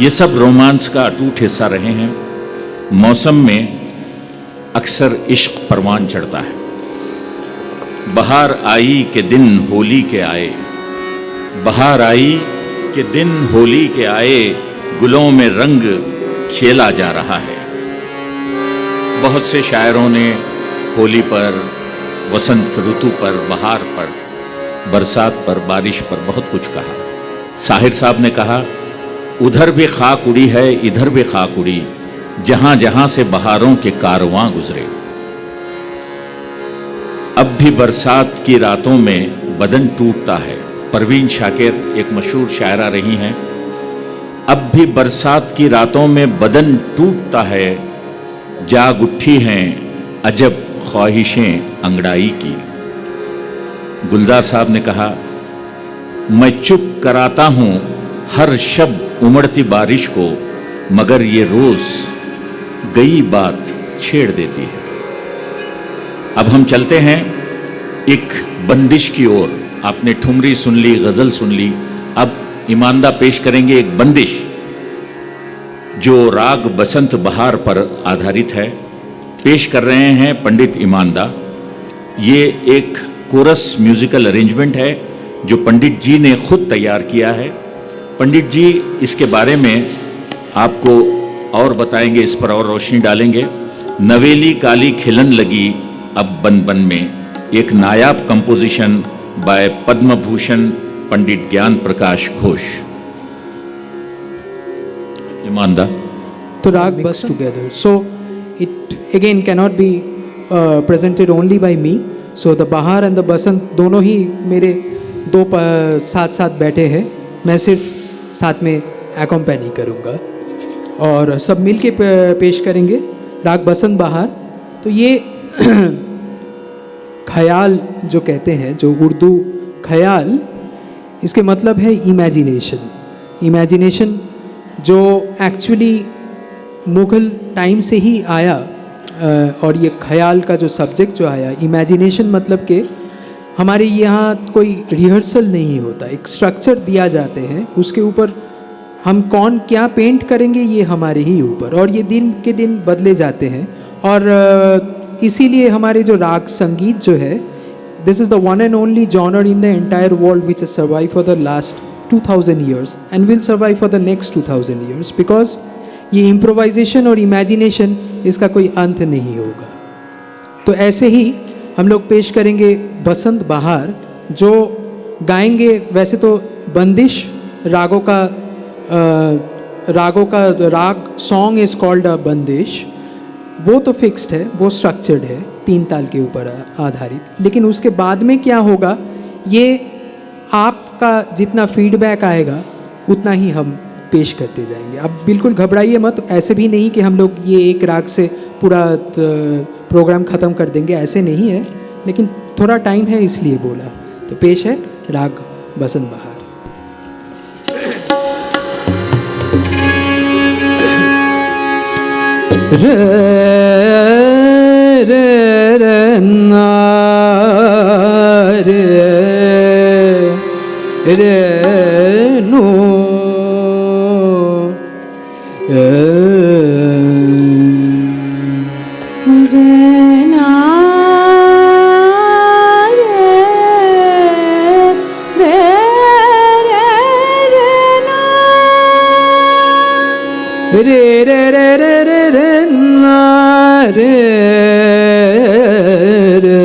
Speaker 4: ये सब रोमांस का अटूट हिस्सा रहे हैं। मौसम में अक्सर इश्क परवान चढ़ता है। बहार आई के दिन होली के आए, बहार आई के दिन होली के आए, गुलों में रंग खेला जा रहा है। बहुत से शायरों ने होली पर, वसंत ऋतु पर, बहार पर, बरसात पर, बारिश पर बहुत कुछ कहा। साहिर साहब ने कहा, उधर भी खाक उड़ी है, इधर भी खाक उड़ी, जहां जहां से बहारों के कारवां गुजरे। अब भी बरसात की रातों में बदन टूटता है। परवीन शाकिर एक मशहूर शायरा रही हैं। अब भी बरसात की रातों में बदन टूटता है, जाग उठी हैं अजब ख्वाहिशें अंगड़ाई की। गुलजार साहब ने कहा, मैं चुप कराता हूं हर शब उमड़ती बारिश को, मगर ये रोज गई बात छेड़ देती है। अब हम चलते हैं एक बंदिश की ओर। आपने ठुमरी सुन ली, गजल सुन ली, अब ईमानदा पेश करेंगे एक बंदिश जो राग बसंत बहार पर आधारित है। पेश कर रहे हैं पंडित ईमानदा। ये एक कोरस म्यूजिकल अरेंजमेंट है जो पंडित जी ने खुद तैयार किया है। पंडित जी इसके बारे में आपको और बताएंगे, इस पर और रोशनी डालेंगे। नवेली काली खिलन लगी अब बन बन में, एक नायाब कंपोजिशन बाय पद्म भूषण पंडित ज्ञान प्रकाश घोष। ईमानदा।
Speaker 2: तो राग बस together, so it again cannot be presented only by me. So the Bahar and the Basant दोनों ही मेरे दो साथ साथ बैठे हैं, मैं सिर्फ साथ में एक्म्पैनी करूँगा और सब मिल के पेश करेंगे राग बसंत बहार। तो ये ख्याल जो कहते हैं, जो उर्दू ख्याल, इसके मतलब है इमेजिनेशन। इमेजिनेशन जो एक्चुअली मुग़ल टाइम से ही आया, और ये ख्याल का जो सब्जेक्ट जो आया, इमेजिनेशन मतलब कि हमारे यहाँ कोई रिहर्सल नहीं होता, एक स्ट्रक्चर दिया जाते हैं, उसके ऊपर हम कौन क्या पेंट करेंगे ये हमारे ही ऊपर, और ये दिन के दिन बदले जाते हैं। और इसीलिए हमारे जो राग संगीत जो है, this is the one and only genre in the entire world which has survive for the last 2000 years and will survive for the next 2000 years, because ये इम्प्रोवाइजेशन और इमेजिनेशन इसका कोई अंत नहीं होगा। तो ऐसे ही हम लोग पेश करेंगे बसंत बहार, जो गाएंगे वैसे तो बंदिश रागों का राग सॉन्ग इज़ कॉल्ड अ बंदिश, वो तो फिक्स्ड है, वो स्ट्रक्चर्ड है, 3 ताल के ऊपर आधारित। लेकिन उसके बाद में क्या होगा, ये आपका जितना फीडबैक आएगा उतना ही हम पेश करते जाएंगे। अब बिल्कुल घबराइए मत, ऐसे भी नहीं कि हम लोग ये एक राग से पूरा प्रोग्राम ख़त्म कर देंगे, ऐसे नहीं है, लेकिन थोड़ा टाइम है इसलिए बोला। तो पेश है राग बसंत बहार। रे रे रे ना रे रे नो रे रे रे रे रे रे ना रे रे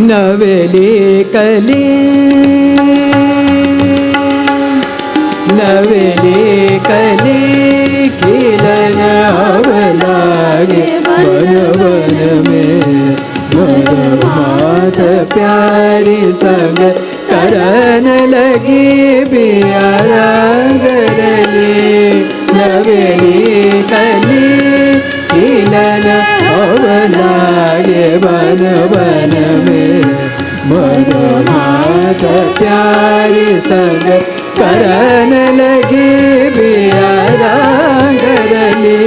Speaker 2: नवेली कली नवेली कली खिलन लागे बन बन में मरमाला मात प्यारी संग करन लगी बिया रंग रली नवेली कली हिलन अवलागे बन बन में मन मात प्यारी संग करन लगी बिया रंग रली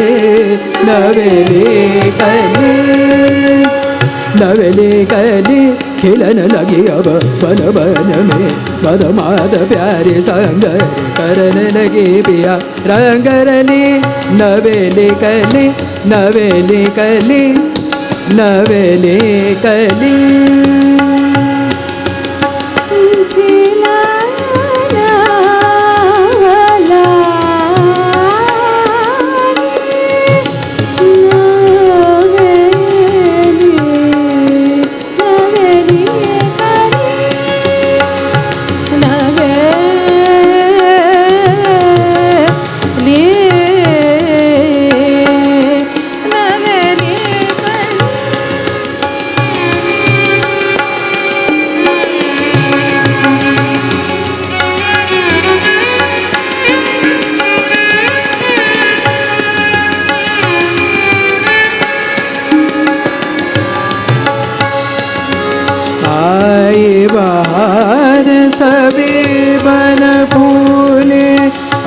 Speaker 2: नवेली कली खिलन लगी अब बन बन में मधुमात प्यारी संग करन लगी पिया रंग रली नवेली कली नवेली कली नवेली कली बहार सभी बन फूले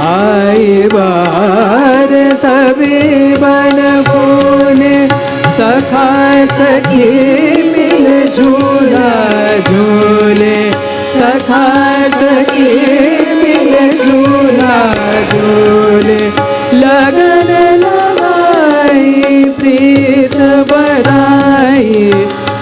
Speaker 2: आई बहार सभी बन फूले सखा सखी मिल झूला झूले सखा सखी मिल झूला झूले लगन लगाई प्रीत बनाई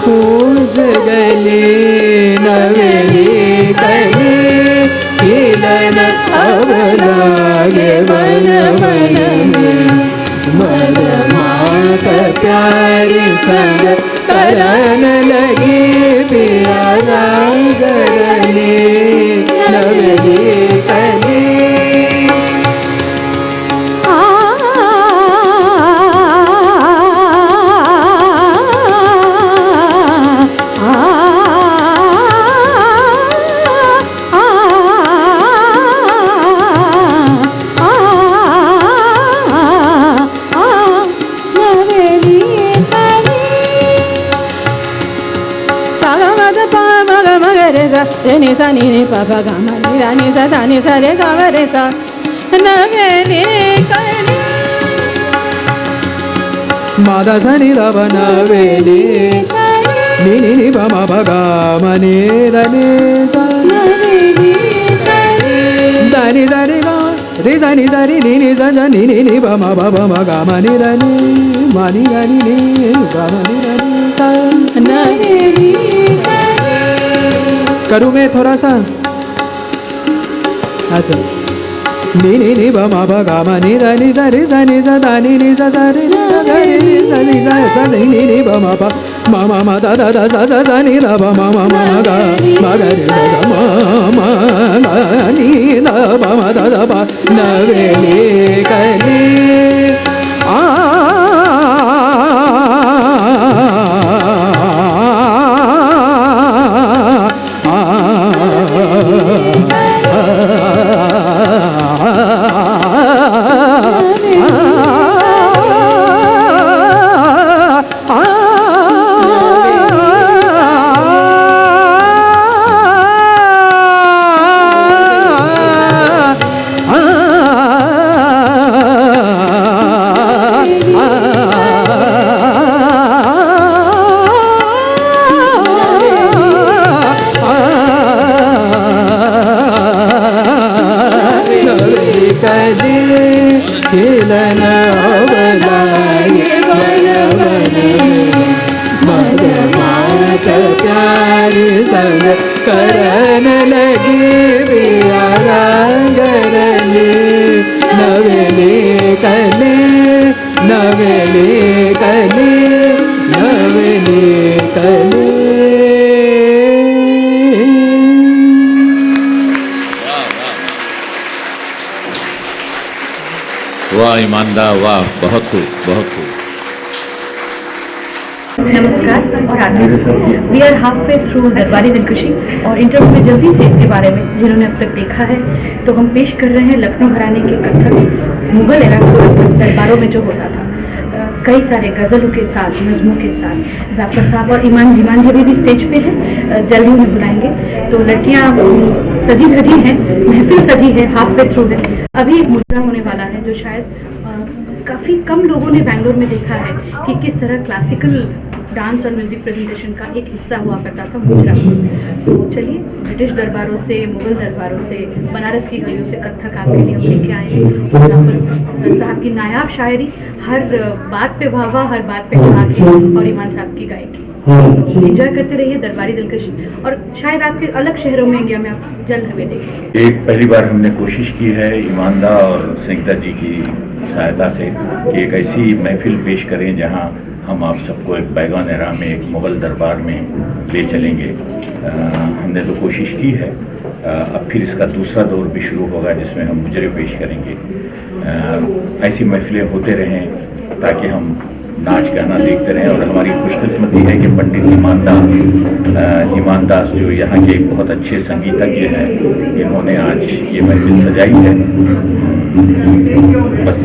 Speaker 2: पूज गली नवेली कली खिलन अवलागे बन बन में मन मात प्यारी संग करन लगी पिया रंग रली नवेली कली
Speaker 6: re ni sa ni pa pa ga ma ni da ni sa re ga ma re sa naveli kali
Speaker 2: मादा सनी रव नवेली नी नी नी बा मा बा गा मा नी दा नी सा
Speaker 6: naveli kali
Speaker 2: दा नी सा रे गा रे सा नी नी नी सा सा नी नी नी बा मा गा मा नी दा नी मा नी दा नी नी गा मा नी दा नी सा
Speaker 6: naveli
Speaker 2: करूँ मैं थोड़ा सा अच्छा नी नी नी बा मा बा गा मा नी दा नी सा रे सा नी सा दा नी नी सा सा रे नी गा रे नी सा नी सा सा नी नी बा मा बा मा मा मा दा दा दा सा सा सा नी दा बा मा मा मा गा मा गा रे सा सा मा मा गा नी दा बा मा दा दा बा नवेली कली आ खिलन अवलागे बन बन मद मात प्यारी संग करन लगी बिया रंग रली नवेली कली नवेली कली नवेली कली
Speaker 4: वाह ईमानदार वाह बहुत खूब बहुत खूब
Speaker 1: नमस्कार और आदाब। We are halfway through Darbari दिलकशी और इंटरव्यू में जल्दी से इसके बारे में जिन्होंने अब तक देखा है तो हम पेश कर रहे हैं लखनऊ घराने के कथक मुगल एरा दरबारों में जो होता था। कई सारे गज़लों के साथ, नज़मों के साथ जाफर साहब और ईमान जीमान जी भी स्टेज पे हैं, जल्दी उन्हें बुलाएंगे। तो लड़कियां सजी धजी हैं, महफिल सजी है, हाफ वे थ्रू है। अभी एक मुद्रा होने वाला है जो शायद काफ़ी कम लोगों ने बैंगलोर में देखा है कि किस तरह क्लासिकल डांस और म्यूज़िक प्रेजेंटेशन का एक हिस्सा हुआ करता था मुद्रा। तो चलिए ब्रिटिश दरबारों से, मुग़ल दरबारों से, बनारस की गलियों से कथक आपके लिए हम लेके आए हैं। जाफर साहब की नायाब शायरी, हर बात पे वाह वाह, हर बात पे ठहाके, और ईमान साहब की गायकी। तो एंजॉय करते रहिए दरबारी दिलकशी, और शायद आपके अलग शहरों में इंडिया में आप जल्द हमें देखेंगे।
Speaker 4: एक पहली बार हमने कोशिश की है ईमानदा और संगीता जी की सहायता से कि एक ऐसी महफिल पेश करें जहां हम आप सबको एक बैगन एरा में, एक मुग़ल दरबार में ले चलेंगे। हमने तो कोशिश की है, अब फिर इसका दूसरा दौर भी शुरू होगा जिसमें हम मुजरे पेश करेंगे। ऐसी महफिलें होते रहें ताकि हम नाच गाना देखते रहें। और हमारी खुशकिस्मती है कि पंडित ईमान दास जो यहाँ के एक बहुत अच्छे संगीतज्ञ हैं, इन्होंने आज ये महफिल सजाई है। बस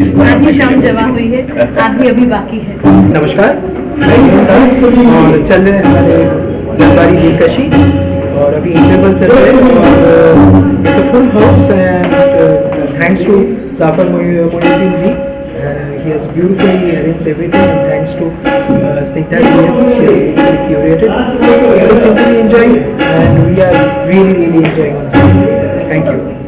Speaker 4: इस तरह
Speaker 1: आधी शाम जमा हुई है, आधी अभी बाकी है।
Speaker 2: नमस्कार, मैं ईमान दास और चल रहे हैं हमारे दरबारी दिलकशी और अभी इंटरवल चल रहे हैं और it's a full house and thanks to Jafar Moinuddin ji. He has beautifully arranged everything, and thanks to Snigdha, he has curated. You will simply enjoy, and we are really enjoying on stage. Thank you.